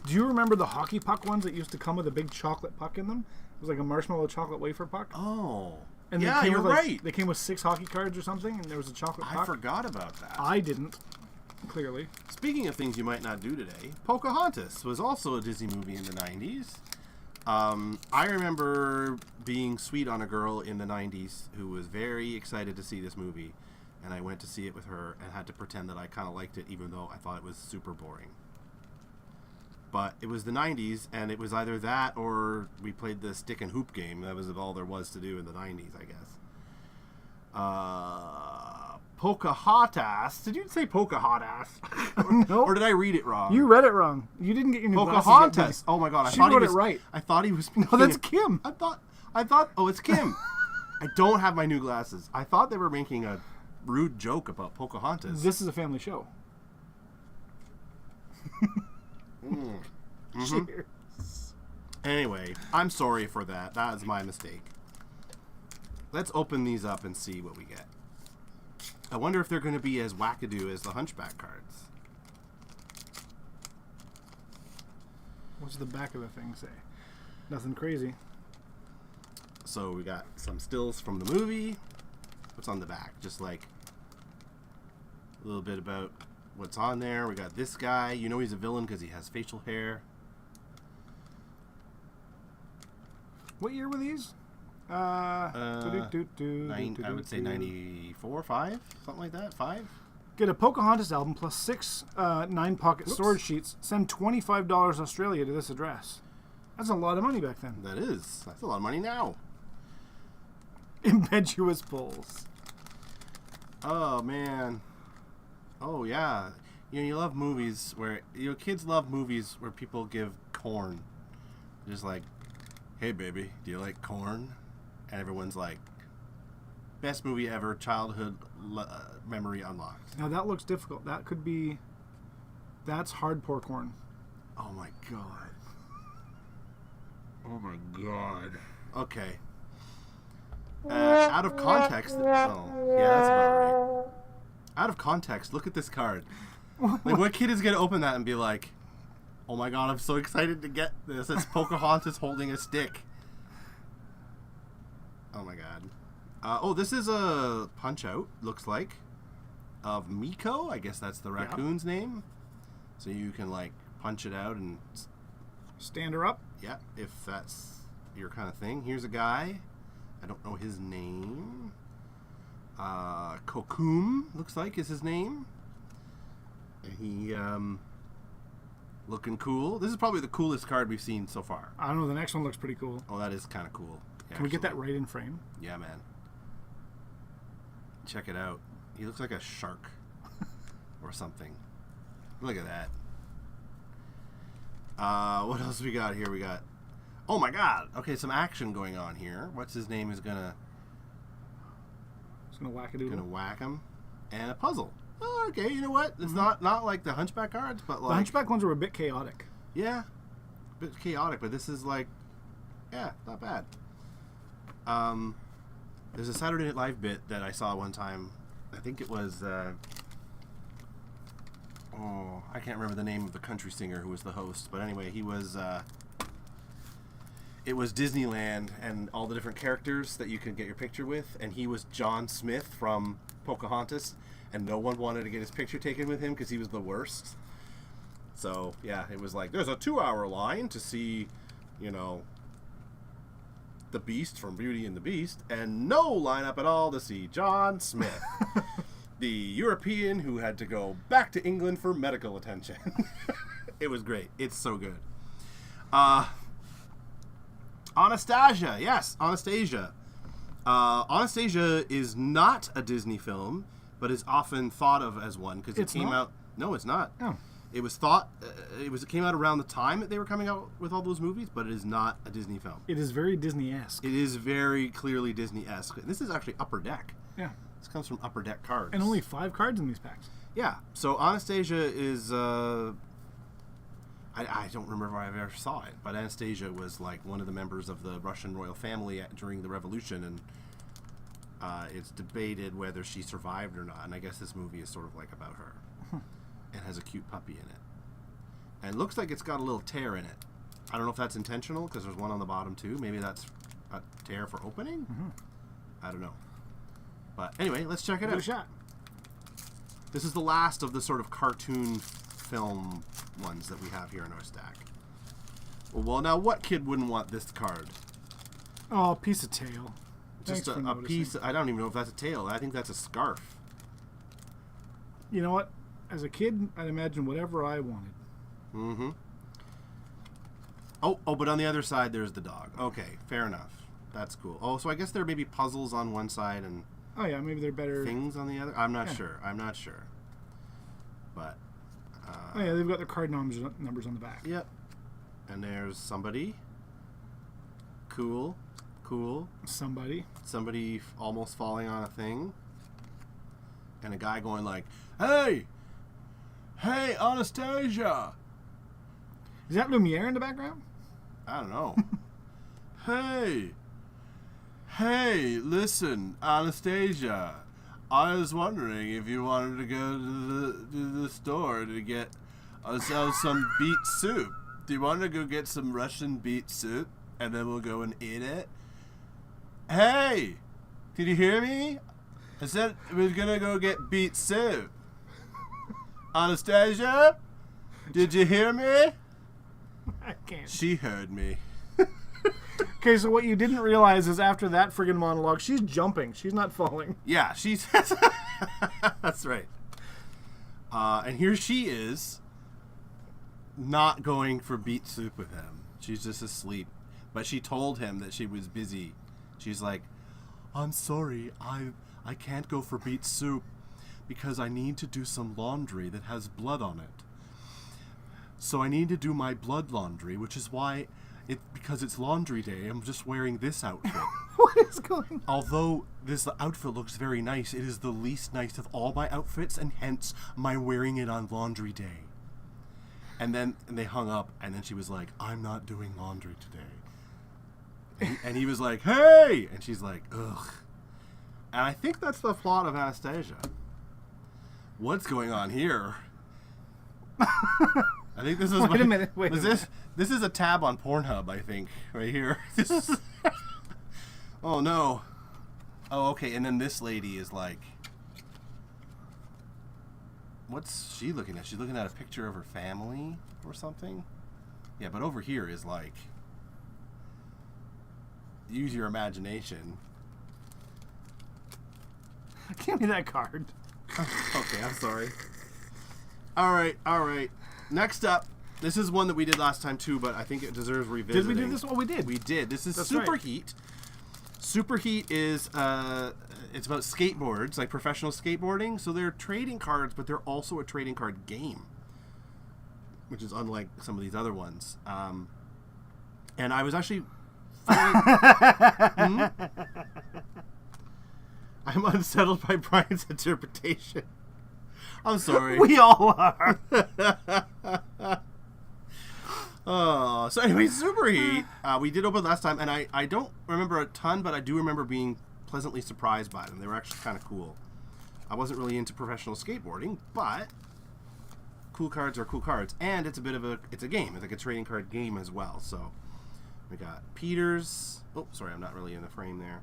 A: Do you remember the hockey puck ones that used to come with a big chocolate puck in them? It was like a marshmallow chocolate wafer puck.
B: Oh.
A: And
B: yeah, you're right.
A: They came with 6 hockey cards or something, and there was a chocolate puck.
B: I forgot about that.
A: I didn't, clearly.
B: Speaking of things you might not do today, Pocahontas was also a Disney movie in the 90s. I remember being sweet on a girl in the 90s who was very excited to see this movie, and I went to see it with her and had to pretend that I kind of liked it even though I thought it was super boring. But it was the 90s, and it was either that or we played the stick and hoop game. That was all there was to do in the 90s, I guess. Pocahontas. Did you say Pocahontas?
A: No.
B: Or did I read it wrong?
A: You read it wrong. You didn't get your new glasses
B: Pocahontas.
A: yet.
B: Oh my god!
A: She wrote it right.
B: I thought he was.
A: No, that's Kim.
B: I thought. Oh, it's Kim. I don't have my new glasses. I thought they were making a rude joke about Pocahontas.
A: This is a family show.
B: Mm-hmm.
A: Cheers.
B: Anyway, I'm sorry for that. That was my mistake. Let's open these up and see what we get. I wonder if they're going to be as wackadoo as the Hunchback cards.
A: What's the back of the thing say? Nothing crazy.
B: So we got some stills from the movie. What's on the back? Just like a little bit about what's on there. We got this guy. You know he's a villain because he has facial hair.
A: What year were these?
B: I would say 94, 5, something like that. 5.
A: Get a Pocahontas album plus 6 9-pocket storage sheets. Send $25 Australia to this address. That's a lot of money back then.
B: That is. That's a lot of money now.
A: Impetuous Pulls.
B: Oh man. Oh yeah. You love movies where kids love movies where people give corn. Just like, hey baby, do you like corn? And everyone's like, best movie ever, childhood memory unlocked.
A: Now that looks difficult. That could be. That's hardcore corn.
B: Oh my god. Oh my god. Okay. Out of context. Oh, yeah, that's about right. Out of context, look at this card. Like, what kid is going to open that and be like, oh my god, I'm so excited to get this. It's Pocahontas holding a stick. Oh my god. This is a punch-out, looks like, of Miko. I guess that's the raccoon's name. So you can, like, punch it out and...
A: Stand her up?
B: Yeah, if that's your kind of thing. Here's a guy. I don't know his name. Kokum, looks like, is his name. And he, looking cool. This is probably the coolest card we've seen so far.
A: I don't know, the next one looks pretty cool.
B: Oh, that is kind of cool.
A: Can we get that right in frame?
B: Yeah, man. Check it out. He looks like a shark or something. Look at that. What else we got here? We got... Oh my god! Okay, some action going on here. What's his name is gonna...
A: He's gonna whack a doodle.
B: Gonna whack him. and a puzzle. Oh, okay, you know what? It's not like the Hunchback cards, but like...
A: The Hunchback ones were a bit chaotic.
B: Yeah, a bit chaotic, but this is like, yeah, not bad. There's a Saturday Night Live bit that I saw one time. I think it was, I can't remember the name of the country singer who was the host, but anyway, he was, it was Disneyland and all the different characters that you could get your picture with, and he was John Smith from Pocahontas, and no one wanted to get his picture taken with him because he was the worst. So, yeah, it was like, there's a 2-hour line to see, you know, the Beast from Beauty and the Beast, and no lineup at all to see John Smith, the European who had to go back to England for medical attention. It was great. It's so good. Anastasia. Yes, Anastasia. Anastasia is not a Disney film, but is often thought of as one because it came out... No, it's not.
A: Oh.
B: It was thought... It came out around the time that they were coming out with all those movies, but it is not a Disney film.
A: It is very Disney-esque.
B: It is very clearly Disney-esque. This is actually Upper Deck.
A: Yeah.
B: This comes from Upper Deck cards.
A: And only 5 cards in these packs.
B: Yeah. So Anastasia is... I don't remember if I ever saw it, but Anastasia was like one of the members of the Russian royal family during the revolution, and it's debated whether she survived or not, and I guess this movie is sort of like about her. It has a cute puppy in it. And it looks like it's got a little tear in it. I don't know if that's intentional, because there's one on the bottom too. Maybe that's a tear for opening? I don't know. But anyway, let's check it out.
A: Give it a shot.
B: This is the last of the sort of cartoon film ones that we have here in our stack. Well, now what kid wouldn't want this card?
A: Oh, a piece of tail.
B: Just a piece. I don't even know if that's a tail. I think that's a scarf.
A: You know what? As a kid, I'd imagine whatever I wanted.
B: Mm-hmm. Oh, but on the other side, there's the dog. Okay, fair enough. That's cool. Oh, so I guess there may be puzzles on one side and...
A: Oh, yeah, maybe they're better...
B: Things on the other? I'm not sure. I'm not sure. But...
A: oh, yeah, they've got their card numbers on the back.
B: Yep. And there's somebody. Cool.
A: Somebody
B: almost falling on a thing. And a guy going like, Hey, Anastasia!
A: Is that Lumiere in the background?
B: I don't know. Hey, listen, Anastasia. I was wondering if you wanted to go to the store to get ourselves some beet soup. Do you want to go get some Russian beet soup? And then we'll go and eat it? Hey! Did you hear me? I said we're gonna go get beet soup. Anastasia? Did you hear me?
A: I can't.
B: She heard me.
A: Okay, so what you didn't realize is after that friggin' monologue, she's jumping. She's not falling.
B: Yeah, she's... That's right. And here she is, not going for beet soup with him. She's just asleep. But she told him that she was busy. She's like, I'm sorry, I can't go for beet soup because I need to do some laundry that has blood on it. So I need to do my blood laundry, which is why... because it's laundry day, I'm just wearing this outfit.
A: What is going on?
B: Although this outfit looks very nice, it is the least nice of all my outfits, and hence my wearing it on laundry day. And they hung up, and then she was like, I'm not doing laundry today. And he was like, hey! And she's like, ugh. And I think that's the plot of Anastasia. What's going on here? I think this is...
A: Wait a minute.
B: This is a tab on Pornhub, I think, right here. This is... Oh, no. Oh, okay, and then this lady is like... What's she looking at? She's looking at a picture of her family or something? Yeah, but over here is like... Use your imagination.
A: Give me that card.
B: Okay, I'm sorry. All right. Next up, this is one that we did last time too, but I think it deserves revisiting.
A: Did we do this one? We did.
B: We did. This is
A: That's
B: Superheat. Right. Superheat is it's about skateboards, like professional skateboarding. So they're trading cards, but they're also a trading card game, which is unlike some of these other ones. And I was actually, I I'm unsettled by Brian's interpretation. I'm sorry.
A: We all are.
B: Oh, so anyway, Superheat. We did open last time, and I don't remember a ton, but I do remember being pleasantly surprised by them. They were actually kind of cool. I wasn't really into professional skateboarding, but cool cards are cool cards, and it's a game. It's like a trading card game as well. So we got Peters. Oh, sorry, I'm not really in the frame there.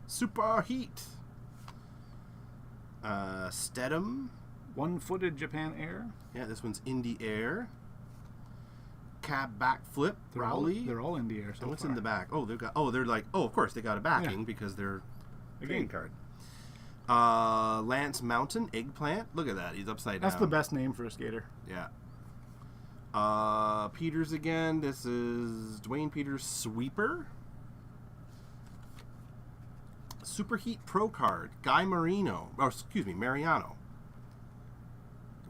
B: Superheat. Stedham.
A: One-footed Japan Air.
B: Yeah, this one's Indie Air. Cab Backflip. Rowley.
A: They're all Indie Air. So
B: and what's
A: far.
B: in the back? Oh, of course they got a backing because they're a game card. Lance Mountain Eggplant. Look at that. He's upside down.
A: That's the best name for a skater.
B: Yeah. Peters again. This is Dwayne Peters Sweeper. Superheat Pro Card. Guy Mariano.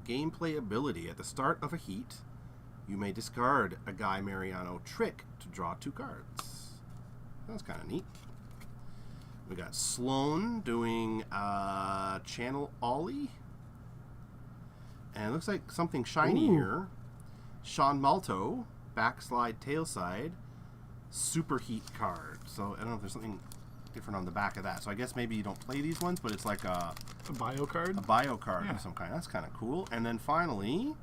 B: Gameplay ability. At the start of a heat, you may discard a Guy Mariano trick to draw 2 cards. That's kind of neat. We got Sloan doing Channel Ollie. And it looks like something shiny here. Sean Malto, Backslide Tailside, Superheat card. So I don't know if there's something different on the back of that. So I guess maybe you don't play these ones, but it's like a
A: bio card?
B: A bio card of some kind. That's kind of cool. And then finally,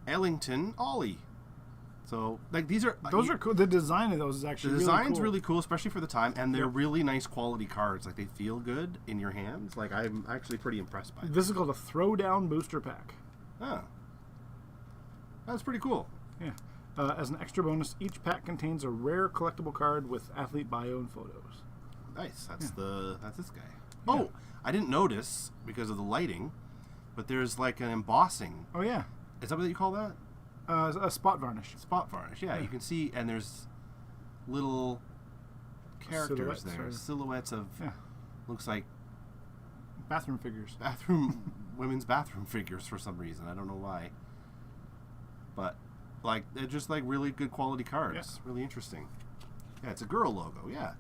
B: Ellington Ollie. So, like, these are...
A: Those are cool. The design of those is actually
B: really cool. The design's
A: really
B: cool, especially for the time, and they're really nice quality cards. Like, they feel good in your hands. Like, I'm actually pretty impressed by them.
A: This is called a Throwdown Booster Pack.
B: Oh. That's pretty cool.
A: Yeah. As an extra bonus, each pack contains a rare collectible card with athlete bio and photos.
B: Nice. That's this guy.
A: Yeah.
B: Oh, I didn't notice because of the lighting, but there's like an embossing.
A: Oh, yeah.
B: Is that what you call that?
A: A spot varnish.
B: Spot varnish, yeah. You can see, and there's little characters silhouettes of, looks like
A: bathroom figures.
B: Women's bathroom figures for some reason. I don't know why. But, like, they're just, like, really good quality cards.
A: Yeah.
B: Really interesting. Yeah, it's a girl logo, yeah.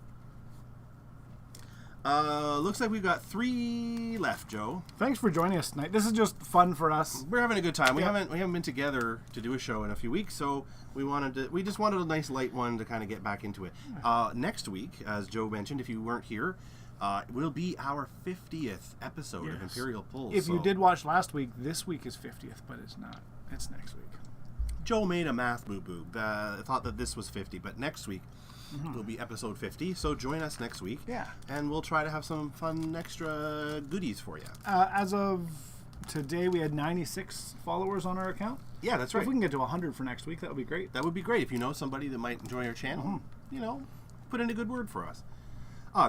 B: Looks like we've got 3 left, Joe.
A: Thanks for joining us tonight. This is just fun for us.
B: We're having a good time. We haven't been together to do a show in a few weeks, so we just wanted a nice light one to kind of get back into it. Next week, as Joe mentioned, if you weren't here, will be our 50th episode of Imperial Pulls.
A: If you did watch last week, this week is 50th, but it's not. It's next week.
B: Joe made a math boo-boo. Thought that this was 50, but next week will be episode 50. So join us next week.
A: Yeah.
B: And we'll try to have some fun extra goodies for you.
A: As of today, we had 96 followers on our account.
B: Yeah, that's right.
A: If we can get to 100 for next week, that would be great.
B: That would be great. If you know somebody that might enjoy our channel, put in a good word for us.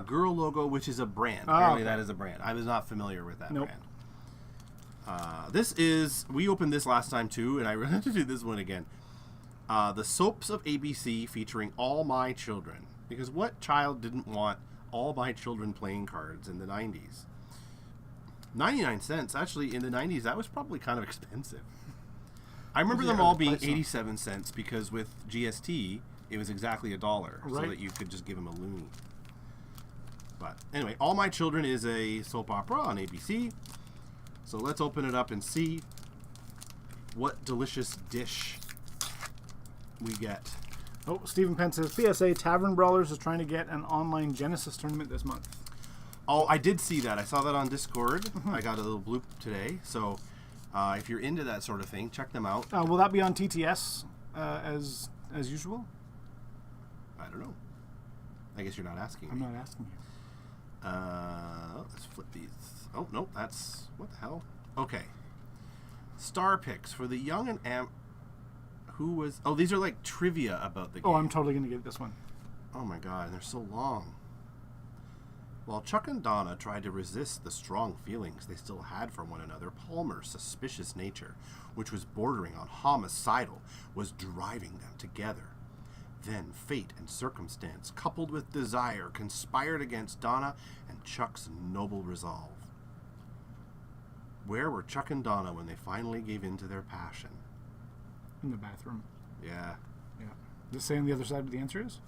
B: Girl Logo, which is a brand. Apparently that is a brand. I was not familiar with that brand. We opened this last time too, and I really have to do this one again. The Soaps of ABC featuring All My Children. Because what child didn't want All My Children playing cards in the 90s? 99 cents. Actually, in the 90s, that was probably kind of expensive. I remember them all being 87 cents because with GST, it was exactly $1, so that you could just give them a loony. But anyway, All My Children is a soap opera on ABC. So let's open it up and see what delicious dish we get.
A: Oh, Stephen Penn says, PSA, Tavern Brawlers is trying to get an online Genesis tournament this month.
B: Oh, I did see that. I saw that on Discord. I got a little bloop today. So if you're into that sort of thing, check them out.
A: Will that be on TTS as usual?
B: I don't know. I guess you're not asking me.
A: I'm not asking you.
B: Let's flip these. Oh, no, that's... What the hell? Okay. Star picks for the young and who was... Oh, these are like trivia about the game.
A: Oh, I'm totally going to get this one.
B: Oh my god, they're so long. While Chuck and Donna tried to resist the strong feelings they still had for one another, Palmer's suspicious nature, which was bordering on homicidal, was driving them together. Then fate and circumstance, coupled with desire, conspired against Donna and Chuck's noble resolve. Where were Chuck and Donna when they finally gave in to their passion?
A: In the bathroom.
B: Yeah.
A: Yeah. Does it say on the other side what the answer is?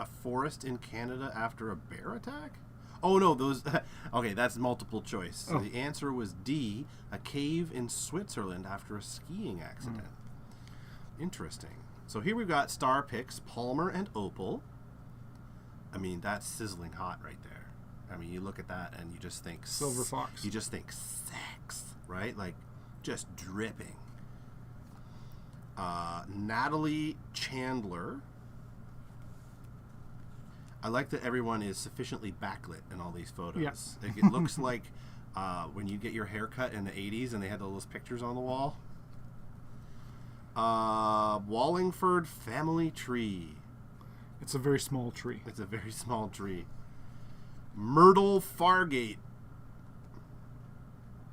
B: a forest in Canada after a bear attack? Oh, no, those... Okay, that's multiple choice. So the answer was D, a cave in Switzerland after a skiing accident. Interesting. So here we've got star picks, Palmer and Opal. I mean, that's sizzling hot right there. I mean, you look at that and you just think...
A: Silver Fox.
B: You just think sex, right? Like, just dripping. Natalie Chandler. I like that everyone is sufficiently backlit in all these photos.
A: Yes.
B: Like, it looks like when you get your hair cut in the 80s and they had those pictures on the wall. Wallingford Family Tree.
A: It's a very small tree.
B: It's a very small tree. Myrtle Fargate.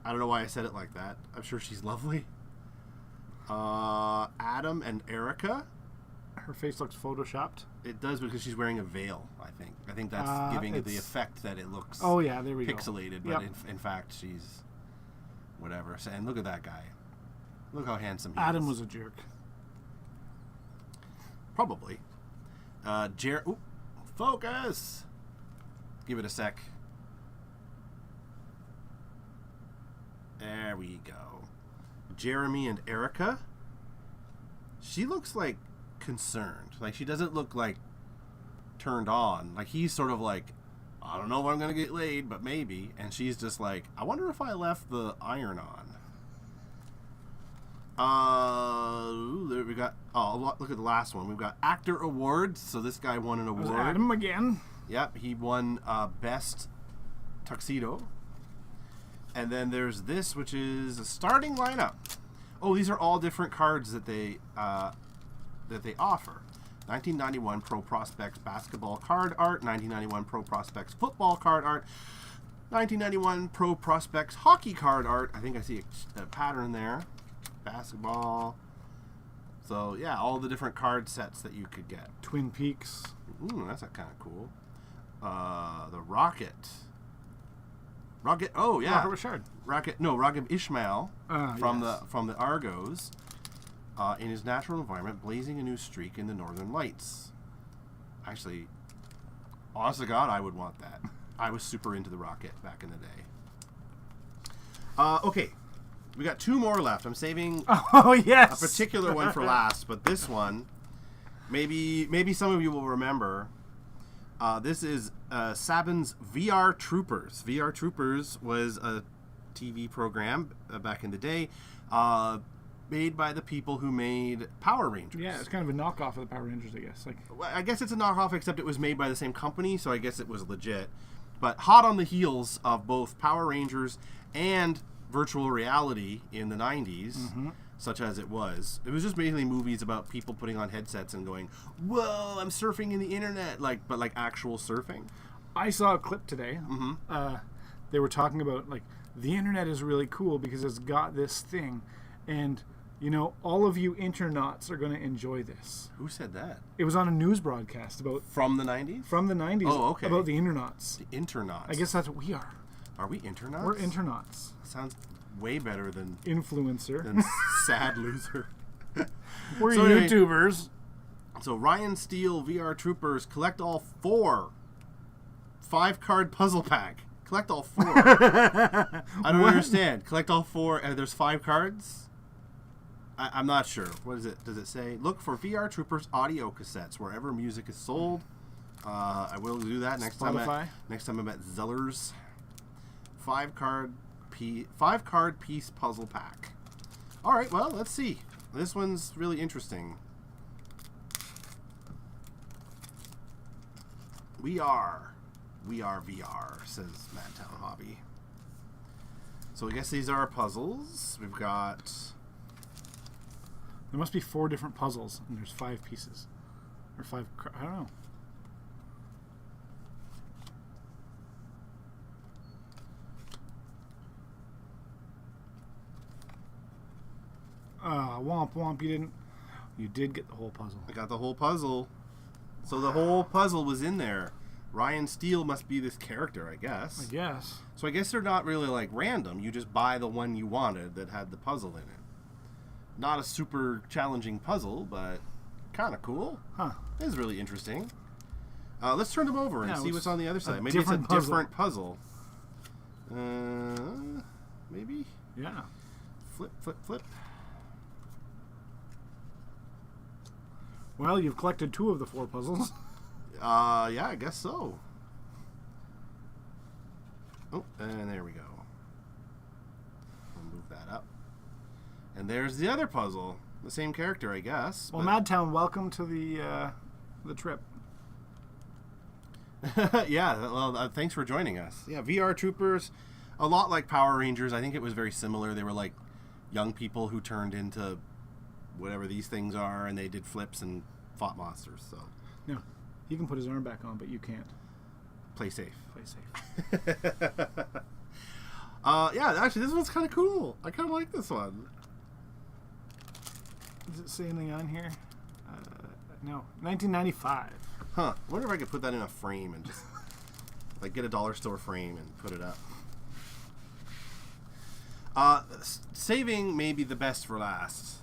B: I don't know why I said it like that. I'm sure she's lovely. Adam and Erica.
A: Her face looks photoshopped.
B: It does because she's wearing a veil, I think. I think that's giving it the effect that it looks
A: there we
B: pixelated,
A: go.
B: but in fact she's whatever. So, and look at that guy. Look how handsome he is.
A: Adam was a jerk.
B: Probably. Focus! Give it a sec. There we go. Jeremy and Erica. She looks like concerned. Like, she doesn't look like turned on. Like, he's sort of like, I don't know if I'm going to get laid, but maybe. And she's just like, I wonder if I left the iron on. There we got, look at the last one. We've got actor awards. So this guy won an award.
A: Adam again.
B: Yep, he won best tuxedo. And then there's this, which is a starting lineup. Oh, these are all different cards that they offer. 1991 Pro Prospects basketball card art, 1991 Pro Prospects football card art, 1991 Pro Prospects hockey card art. I think I see a pattern there. Basketball. So, yeah, all the different card sets that you could get.
A: Twin Peaks.
B: Ooh, that's kind of cool. The Rocket. Oh, yeah.
A: Rocket Richard.
B: Rocket Ishmael from
A: yes.
B: the Argos. In his natural environment, blazing a new streak in the Northern Lights. Actually, honest to God, I would want that. I was super into the Rocket back in the day. Okay, we got two more left. I'm saving a particular one for last, but this one, maybe some of you will remember. This is Saban's VR Troopers. VR Troopers was a TV program back in the day. Made by the people who made Power Rangers.
A: Yeah, it's kind of a knockoff of the Power Rangers, I guess.
B: Well, I guess it's a knockoff, except it was made by the same company, so I guess it was legit. But hot on the heels of both Power Rangers and virtual reality in the 90s, such as it was just mainly movies about people putting on headsets and going, "Whoa, I'm surfing in the internet," but actual surfing.
A: I saw a clip today. They were talking about the internet is really cool because it's got this thing, and all of you internauts are going to enjoy this.
B: Who said that?
A: It was on a news broadcast about...
B: From the 90s?
A: From the 90s.
B: Oh, okay.
A: About the internauts.
B: The internauts.
A: I guess that's what we are.
B: Are we internauts?
A: We're internauts.
B: Sounds way better than...
A: Influencer.
B: Than sad loser.
A: We're YouTubers.
B: So Ryan Steele, VR Troopers, collect all 4 5-card puzzle pack. Collect all 4. I don't understand. Collect all 4 and there's 5 cards? I'm not sure. What is it? Does it say? Look for VR Troopers audio cassettes wherever music is sold. I will do that next time. Next time I'm at Zeller's. 5-card piece puzzle pack. All right. Well, let's see. This one's really interesting. We are VR, says Madtown Hobby. So I guess these are our puzzles. We've got...
A: There must be 4 different puzzles, and there's 5 pieces. Or 5... I don't know. Womp womp, you didn't... You did get the whole puzzle.
B: I got the whole puzzle. So the whole puzzle was in there. Ryan Steele must be this character, I guess.
A: I guess.
B: So I guess they're not really random. You just buy the one you wanted that had the puzzle in it. Not a super challenging puzzle, but kind of cool.
A: Huh.
B: It is really interesting. Let's turn them over and
A: Yeah,
B: see what's on the other side. Maybe it's a
A: different puzzle.
B: different puzzle. Maybe.
A: Yeah.
B: Flip, flip, flip.
A: Well, you've collected 2 of the 4 puzzles.
B: Yeah, I guess so. Oh, and there we go. We'll move that up. And there's the other puzzle. The same character, I guess.
A: Well, Madtown, welcome to the trip.
B: Yeah, well, thanks for joining us. Yeah, VR Troopers, a lot like Power Rangers. I think it was very similar. They were like young people who turned into whatever these things are, and they did flips and fought monsters. So
A: No, he can put his arm back on, but you can't.
B: play safe.
A: Play safe.
B: Yeah, actually, this one's kind of cool. I kind of like this one.
A: Does it say anything on here? No. 1995.
B: Huh. I wonder if I could put that in a frame and just like get a dollar store frame and put it up. Saving may be the best for last.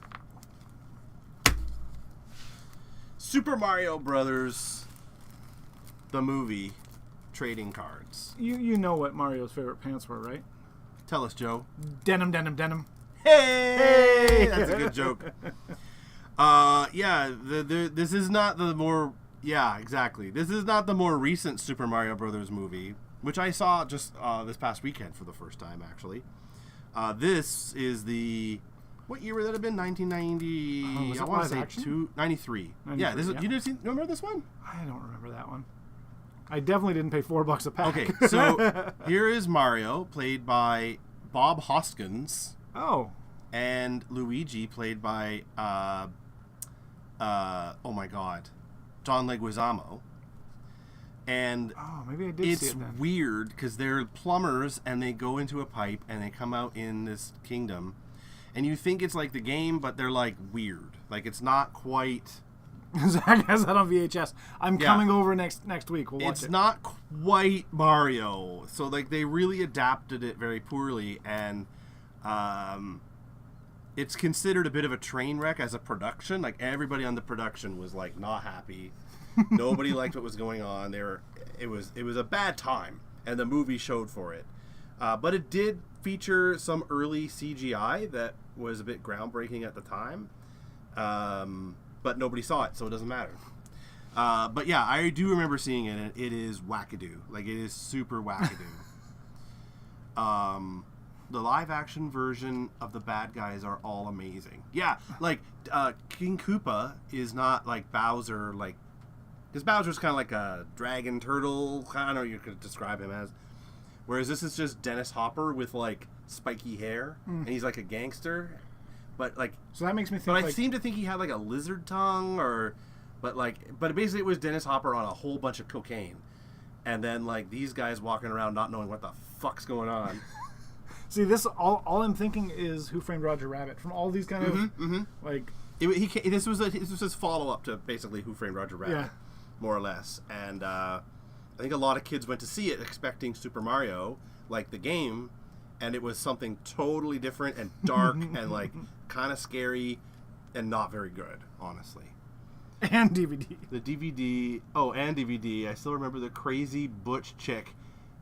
B: Super Mario Brothers, the movie, trading cards.
A: You know what Mario's favorite pants were, right?
B: Tell us, Joe.
A: Denim, denim, denim.
B: Hey, that's a good joke. Yeah, this is not the more. Yeah, exactly. This is not the more recent Super Mario Brothers movie, which I saw just this past weekend for the first time, actually. This is the. What year would that have been? 1990.
A: Was it
B: I want to
A: live
B: say
A: action?
B: 93. Yeah, this is.
A: yeah.
B: You remember this one?
A: I don't remember that one. I definitely didn't pay $4 a pack.
B: Okay, so here is Mario, played by Bob Hoskins,
A: Oh.
B: and Luigi, played by oh my God, John Leguizamo. And
A: Oh, maybe I did see
B: it's
A: it then.
B: weird because they're plumbers and they go into a pipe and they come out in this kingdom, and you think it's like the game, but they're like weird. Like it's not quite.
A: Zach has that on VHS. I'm
B: Yeah.
A: coming over next week. We'll watch
B: It's
A: it.
B: not quite Mario, so like they really adapted it very poorly, and it's considered a bit of a train wreck as a production. Like everybody on the production was like not happy. Nobody liked what was going on. It was a bad time, and the movie showed for it. But it did feature some early CGI that was a bit groundbreaking at the time. But nobody saw it, so it doesn't matter. But yeah, I do remember seeing it, and it is wackadoo. Like, it is super wackadoo. The live-action version of the bad guys are all amazing. Yeah, like, King Koopa is not like Bowser, like... Because Bowser's kind of like a dragon turtle, I don't know what you could describe him as. Whereas this is just Dennis Hopper with, like, spiky hair, and he's like a gangster. But like,
A: So that makes me think.
B: but I
A: like,
B: seem to think he had like a lizard tongue, but basically it was Dennis Hopper on a whole bunch of cocaine, and then like these guys walking around not knowing what the fuck's going on.
A: See, this all I'm thinking is Who Framed Roger Rabbit from all these kind of like.
B: This was his follow up to basically Who Framed Roger Rabbit,
A: Yeah.
B: more or less, and I think a lot of kids went to see it expecting Super Mario, like the game. And it was something totally different and dark and like kind of scary and not very good, honestly.
A: And DVD.
B: The DVD, and DVD. I still remember the crazy butch chick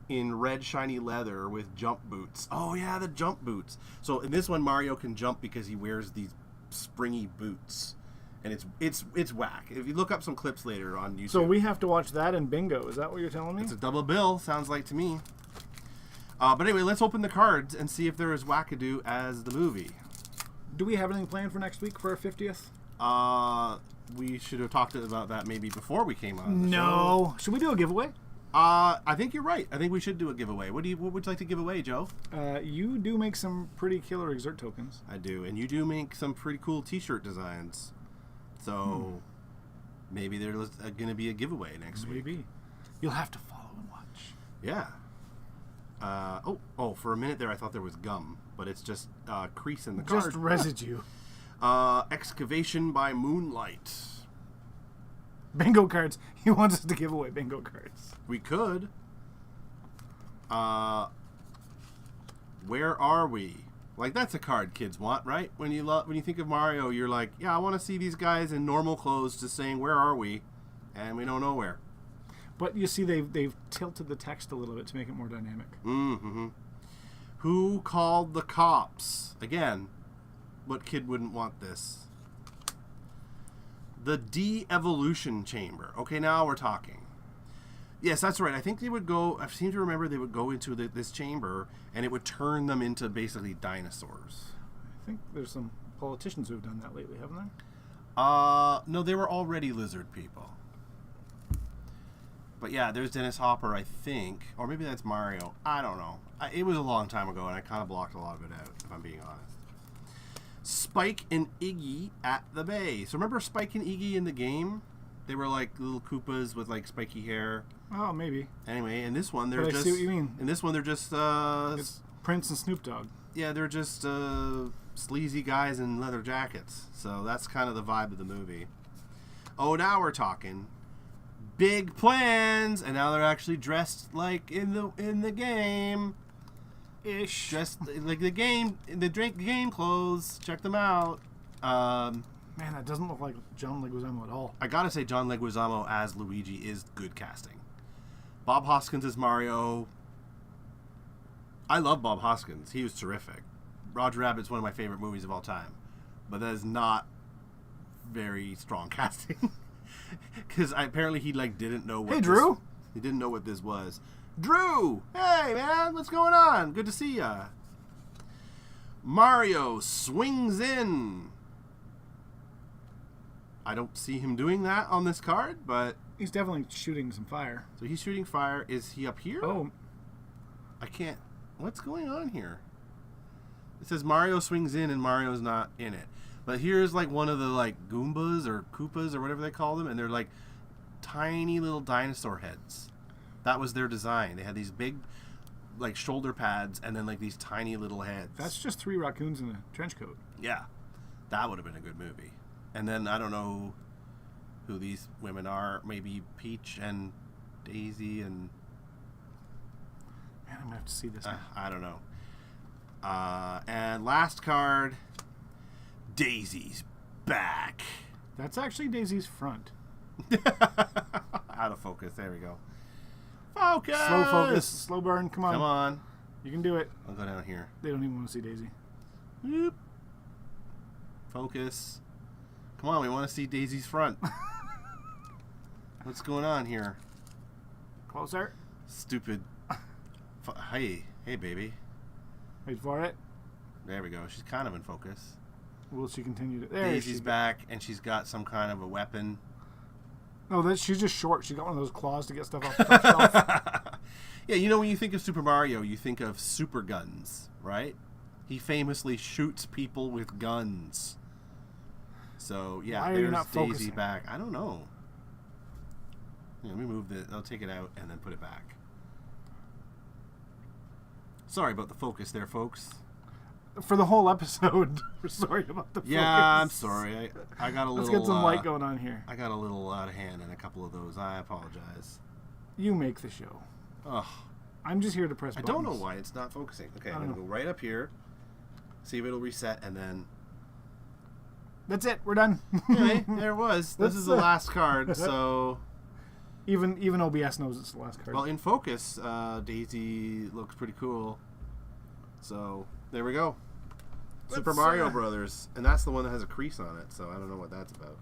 B: in red shiny leather with jump boots. Oh yeah, the jump boots. So in this one, Mario can jump because he wears these springy boots, and it's whack. If you look up some clips later on YouTube,
A: So we have to watch that and Bingo. Is that what you're telling me?
B: it's a double bill. Sounds like to me. But anyway, let's open the cards and see if they're as wackadoo as the movie.
A: Do we have anything planned for next week for our 50th?
B: We should have talked about that maybe before we came on the show.
A: No. Should we do a giveaway?
B: I think you're right. I think we should do a giveaway. What would you like to give away, Joe?
A: You do make some pretty killer Exert tokens.
B: I do, and you do make some pretty cool T-shirt designs. So maybe there's going to be a giveaway next week.
A: Maybe. You'll have to follow and watch.
B: Yeah. For a minute there I thought there was gum, but it's just crease in the card.
A: Just residue.
B: Excavation by Moonlight.
A: Bingo cards. He wants us to give away bingo cards.
B: We could. Where are we? Like, that's a card kids want, right? When you think of Mario, you're like, yeah, I want to see these guys in normal clothes just saying, where are we? And we don't know where.
A: But you see, they've tilted the text a little bit to make it more dynamic.
B: Mm-hmm. Who called the cops? Again, what kid wouldn't want this? The de-evolution chamber. Okay, now we're talking. Yes, that's right. I think they would go... I seem to remember they would go into this chamber, and it would turn them into basically dinosaurs.
A: I think there's some politicians who have done that lately, haven't there?
B: No, they were already lizard people. But yeah, there's Dennis Hopper, I think. Or maybe that's Mario. I don't know. It was a long time ago, and I kind of blocked a lot of it out, if I'm being honest. Spike and Iggy at the bay. So remember Spike and Iggy in the game? They were like little Koopas with like spiky hair.
A: Oh, maybe.
B: Anyway, in this one, they're
A: But I
B: just...
A: see what you mean.
B: In this one, they're just...
A: It's Prince and Snoop Dogg.
B: Yeah, they're just sleazy guys in leather jackets. So that's kind of the vibe of the movie. Oh, now we're talking big plans, and now they're actually dressed like in the game ish, dressed like the game clothes. Check them out.
A: Man, that doesn't look like John Leguizamo at all.
B: I gotta say, John Leguizamo as Luigi is good casting. Bob Hoskins as Mario. I love Bob Hoskins. He was terrific. Roger Rabbit's one of my favorite movies of all time. But that is not very strong casting. Because apparently he didn't know what...
A: Hey, Drew!
B: He didn't know what this was. Drew! Hey, man! What's going on? Good to see ya. Mario swings in. I don't see him doing that on this card, but...
A: He's definitely shooting some fire.
B: So he's shooting fire. Is he up here?
A: Oh.
B: I can't... What's going on here? It says Mario swings in and Mario's not in it. But here's like one of the like Goombas or Koopas or whatever they call them, and they're like tiny little dinosaur heads. That was their design. They had these big like shoulder pads and then like these tiny little heads.
A: That's just 3 raccoons in a trench coat.
B: Yeah. That would have been a good movie. And then I don't know who these women are. Maybe Peach and Daisy and...
A: Man, I'm going to have to see this now.
B: I don't know. And last card, Daisy's back.
A: That's actually Daisy's front.
B: Out of focus. There we go. Focus!
A: Slow focus. Slow burn. Come on.
B: Come on.
A: You can do it.
B: I'll go down here.
A: They don't even want to see Daisy.
B: Whoop. Focus. Come on, we want to see Daisy's front. What's going on here?
A: Closer.
B: Stupid. Hey, baby.
A: Wait for it.
B: There we go. She's kind of in focus.
A: Will she continue to... There
B: Daisy's back, and she's got some kind of a weapon.
A: No, she's just short. She's got one of those claws to get stuff off the top shelf.
B: Yeah, you know, when you think of Super Mario, you think of super guns, right? He famously shoots people with guns. So, yeah,
A: Why are you
B: there's
A: not
B: Daisy
A: focusing?
B: back. I don't know. Yeah, let me move this. I'll take it out and then put it back. Sorry about the focus there, folks.
A: For the whole episode. We're sorry about the focus.
B: Yeah, I'm sorry. I got a little...
A: Let's get some light going on here.
B: I got a little out of hand in a couple of those. I apologize.
A: You make the show.
B: Ugh.
A: I'm just here to press buttons.
B: I don't know why it's not focusing. Okay, I'm going to go right up here. See if it'll reset, and then...
A: That's it. We're done.
B: Anyway, there it was. This is the last card, so...
A: Even OBS knows it's the last card.
B: Well, in focus, Daisy looks pretty cool. So, there we go. Super Mario Brothers. And that's the one that has a crease on it, so I don't know what that's about.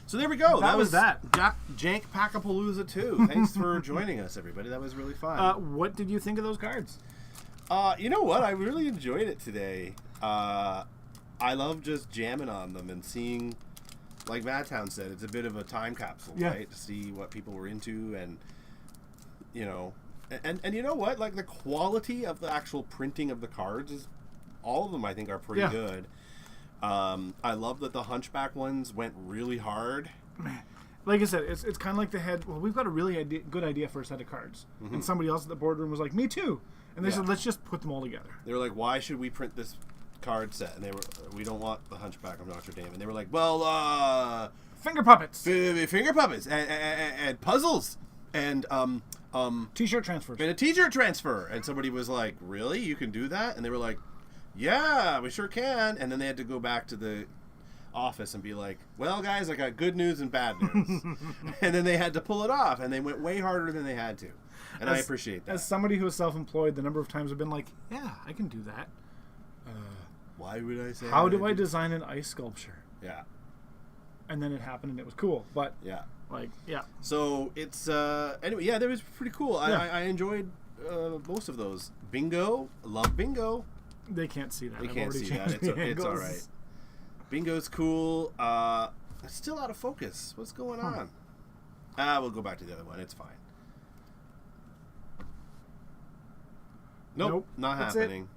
B: So there we go.
A: That was that.
B: Jank Pack-Apalooza 2. Thanks for joining us, everybody. That was really fun.
A: What did you think of those cards?
B: You know what? I really enjoyed it today. I love just jamming on them and seeing... Like Madtown said, it's a bit of a time capsule, right? To see what people were into and, you know... And you know what? Like, the quality of the actual printing of the cards is... All of them, I think, are pretty good. I love that the Hunchback ones went really hard.
A: Like I said, it's kind of like the head... Well, we've got a really good idea for a set of cards. Mm-hmm. And somebody else at the boardroom was like, me too. And they said, let's just put them all together.
B: They were like, why should we print this card set? And they were, we don't want the Hunchback of Notre Dame. And they were like, well,
A: finger puppets,
B: finger puppets, and puzzles, and
A: t-shirt transfers,
B: and a t-shirt transfer. And somebody was like, really, you can do that? And they were like, yeah, we sure can. And then they had to go back to the office and be like, well, guys, I got good news and bad news. And then they had to pull it off, and they went way harder than they had to. And I appreciate that.
A: As somebody who is self-employed, the number of times I've been like, yeah, I can do that.
B: Why would I say
A: How do I design an ice sculpture?
B: Yeah.
A: And then it happened, and it was cool. But,
B: Yeah.
A: like, yeah.
B: So it's, anyway, yeah, that was pretty cool.
A: Yeah.
B: I enjoyed most of those. Bingo. Love bingo.
A: They can't see that.
B: They
A: I've
B: can't
A: already
B: see that.
A: changed the
B: It's all
A: angles.
B: right. Bingo's cool. It's still out of focus. What's going on? We'll go back to the other one. It's fine. Nope. Not
A: That's
B: happening.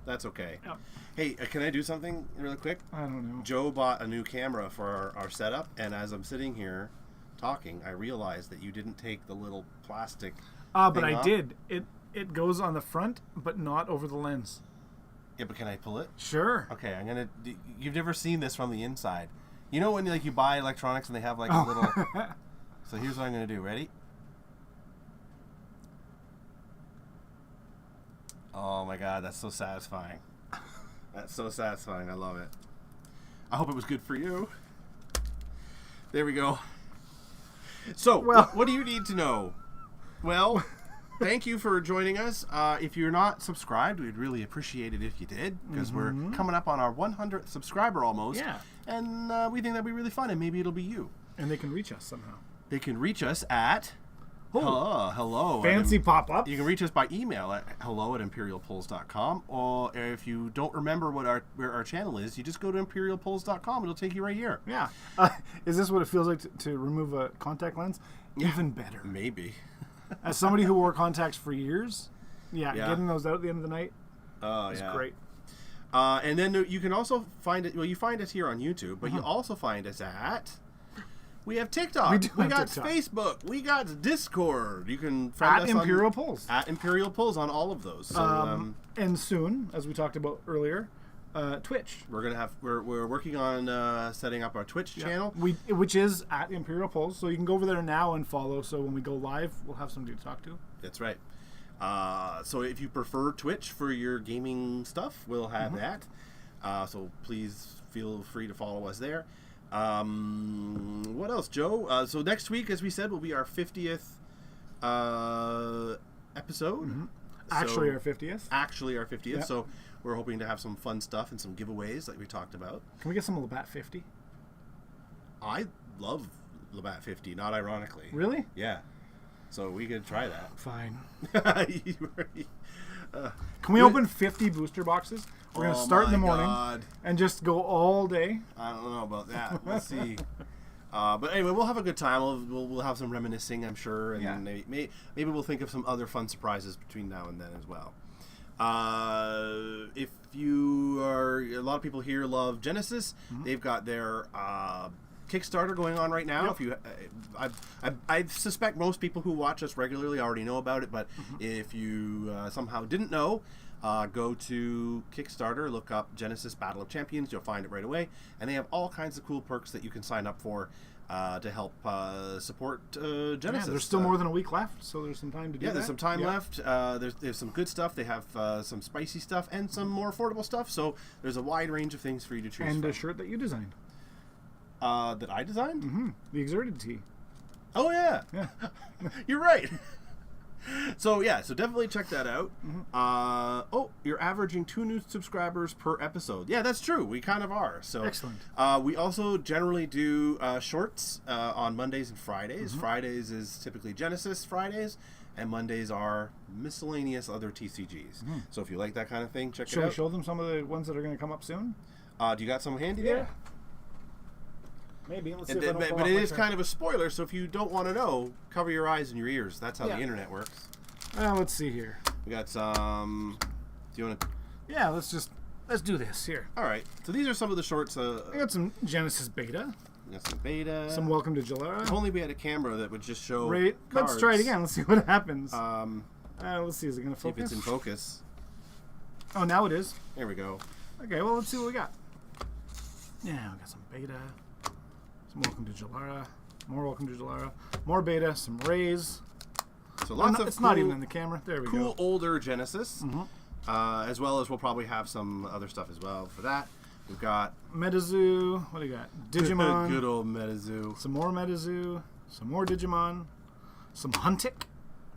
B: That's okay.
A: Yep.
B: Hey, can I do something really quick?
A: I don't know.
B: Joe bought a new camera for our setup, and as I'm sitting here talking, I realized that you didn't take the little plastic
A: But
B: thing
A: I
B: off.
A: did. It goes on the front, but not over the lens.
B: Yeah, but can I pull it?
A: Sure.
B: Okay, I'm gonna. You've never seen this from the inside. You know when you buy electronics and they have like a little. So here's what I'm gonna do. Ready? Oh my God, that's so satisfying. That's so satisfying. I love it. I hope it was good for you. There we go. So,
A: Well-
B: what do you need to know? Well, thank you for joining us. If you're not subscribed, we'd really appreciate it if you did, because we're coming up on our 100th subscriber almost.
A: Yeah.
B: And we think that'd be really fun, and maybe it'll be you.
A: And they can reach us somehow.
B: They can reach us at hello.
A: Fancy pop-up.
B: You can reach us by email at hello@imperialpulls.com, or if you don't remember where our channel is, you just go to imperialpulls.com. It'll take you right here.
A: Yeah. Is this what it feels like to remove a contact lens? Even better.
B: Maybe.
A: As somebody who wore contacts for years,
B: Yeah.
A: getting those out at the end of the night
B: Oh,
A: is
B: yeah.
A: great.
B: And then you can also find it. Well, you find us here on YouTube, but you also find us at. We have TikTok.
A: We do have
B: got
A: TikTok.
B: Facebook. We got Discord. You can friend
A: At
B: us
A: Imperial Pulls.
B: at Imperial Pulls on all of those. So
A: And soon, as we talked about earlier, Twitch.
B: we're working on setting up our Twitch channel.
A: Which is at Imperial Pulls. So you can go over there now and follow. So when we go live, we'll have somebody to talk to.
B: That's right. So if you prefer Twitch for your gaming stuff, we'll have that. So please feel free to follow us there. What else, Joe? So next week, as we said, will be our 50th episode.
A: Actually,
B: So-
A: our 50th.
B: Actually, our 50th.
A: Yep.
B: So we're hoping to have some fun stuff and some giveaways like we talked about.
A: Can we get some Labatt 50?
B: I love Labatt 50, not ironically.
A: Really?
B: Yeah. So we could try that.
A: Fine.
B: uh,
A: Can we open 50 booster boxes? We're going to start in the morning
B: God.
A: and just go all day.
B: I don't know about that. We'll see. But anyway, we'll have a good time. We'll have some reminiscing, I'm sure, and
A: Yeah.
B: maybe we'll think of some other fun surprises between now and then as well. If you are, a lot of people here love Genesis. They've got their Kickstarter going on right now.
A: Yep.
B: If you, I suspect most people who watch us regularly already know about it, but if you somehow didn't know, go to Kickstarter, look up Genesis Battle of Champions. You'll find it right away, and they have all kinds of cool perks that you can sign up for to help support Genesis.
A: Yeah, there's still more than a week left, so there's some time to do that.
B: Yeah, there's some time
A: Yeah.
B: left. There's some good stuff. They have some spicy stuff and some more affordable stuff. So there's a wide range of things for you to choose
A: And
B: from.
A: a shirt that you designed.
B: That I designed?
A: The Exerted tee.
B: Oh, yeah.
A: Yeah.
B: You're right. So definitely check that out. You're averaging 2 new subscribers per episode. Yeah, that's true. We kind of are. So
A: Excellent.
B: We also generally do shorts on Mondays and Fridays. Fridays is typically Genesis Fridays, and Mondays are miscellaneous other TCGs. So if you like that kind of thing, check
A: Should
B: it
A: I
B: out.
A: show them some of the ones that are going to come up soon?
B: Do you got some handy there?
A: Maybe. Let's see
B: And-
A: if I don't
B: but
A: fall
B: but
A: off
B: it
A: my
B: is
A: chair.
B: kind of a spoiler, so if you don't want to know, cover your eyes and your ears. That's how
A: Yeah.
B: the internet works.
A: Let's see here.
B: We got some. Do you want to?
A: Yeah, let's do this here.
B: All right. So these are some of the shorts.
A: I got some Genesis beta,
B: We got some beta.
A: some Welcome to Jalera.
B: If only we had a camera that would just show.
A: Right. Let's
B: cards.
A: try it again. Let's see what happens. Let's see. Is it going to
B: See if
A: focus?
B: it's in focus.
A: Oh, now it is.
B: There we go.
A: Okay. Well, let's see what we got. Yeah, we got some beta, some Welcome to Jalera, more Welcome to Jalera, more beta, some rays.
B: So
A: Oh,
B: lots
A: no,
B: of
A: it's
B: cool,
A: not even in the camera. There we
B: cool
A: go.
B: older Genesis, as well as we'll probably have some other stuff as well for that. We've got
A: Metazoo. What do you got? Digimon.
B: Good old Metazoo.
A: Some more Metazoo. Some more Digimon. Some Huntic.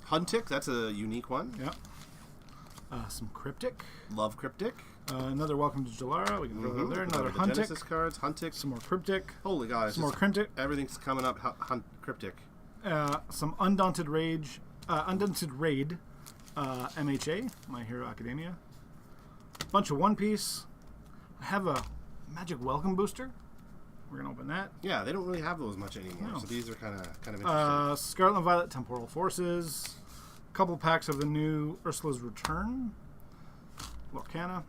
B: Huntic, that's a unique one.
A: Yeah. Some Cryptic.
B: Love Cryptic.
A: Another Welcome to Jalara. We can throw that there. Another
B: The
A: Huntic.
B: Genesis cards. Huntic.
A: Some more Cryptic.
B: Holy God.
A: Some more Cryptic.
B: Everything's coming up. Cryptic.
A: Some Undaunted Raid. MHA. My Hero Academia. Bunch of One Piece. I have a Magic Welcome Booster. We're gonna open that.
B: Yeah, they don't really have those much anymore.
A: No.
B: So these are kind of interesting.
A: Scarlet and Violet Temporal Forces. A couple packs of the new Ursula's Return. Lorcana.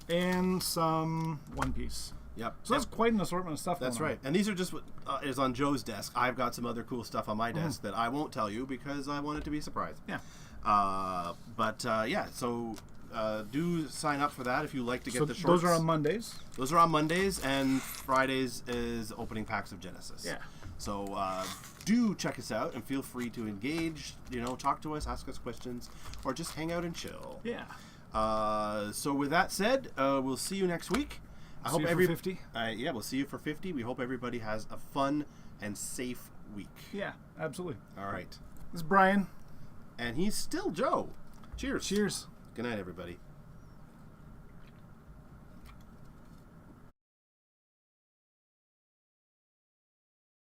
A: And some One Piece.
B: Yep.
A: So that's quite an assortment of stuff.
B: That's
A: going
B: right. And these are just what is on Joe's desk. I've got some other cool stuff on my desk that I won't tell you because I want it to be a surprise.
A: Yeah.
B: So do sign up for that if you like to get the shorts.
A: Those are on Mondays.
B: Those are on Mondays, and Fridays is opening packs of Genesis.
A: Yeah.
B: So do check us out and feel free to engage. Talk to us, ask us questions, or just hang out and chill.
A: Yeah.
B: So with that said, we'll see you next week. I hope
A: see you for 50.
B: Yeah, we'll see you for 50. We hope everybody has a fun and safe week.
A: Yeah, absolutely.
B: All right.
A: This is Brian.
B: And he's still Joe. Cheers.
A: Cheers.
B: Good night, everybody.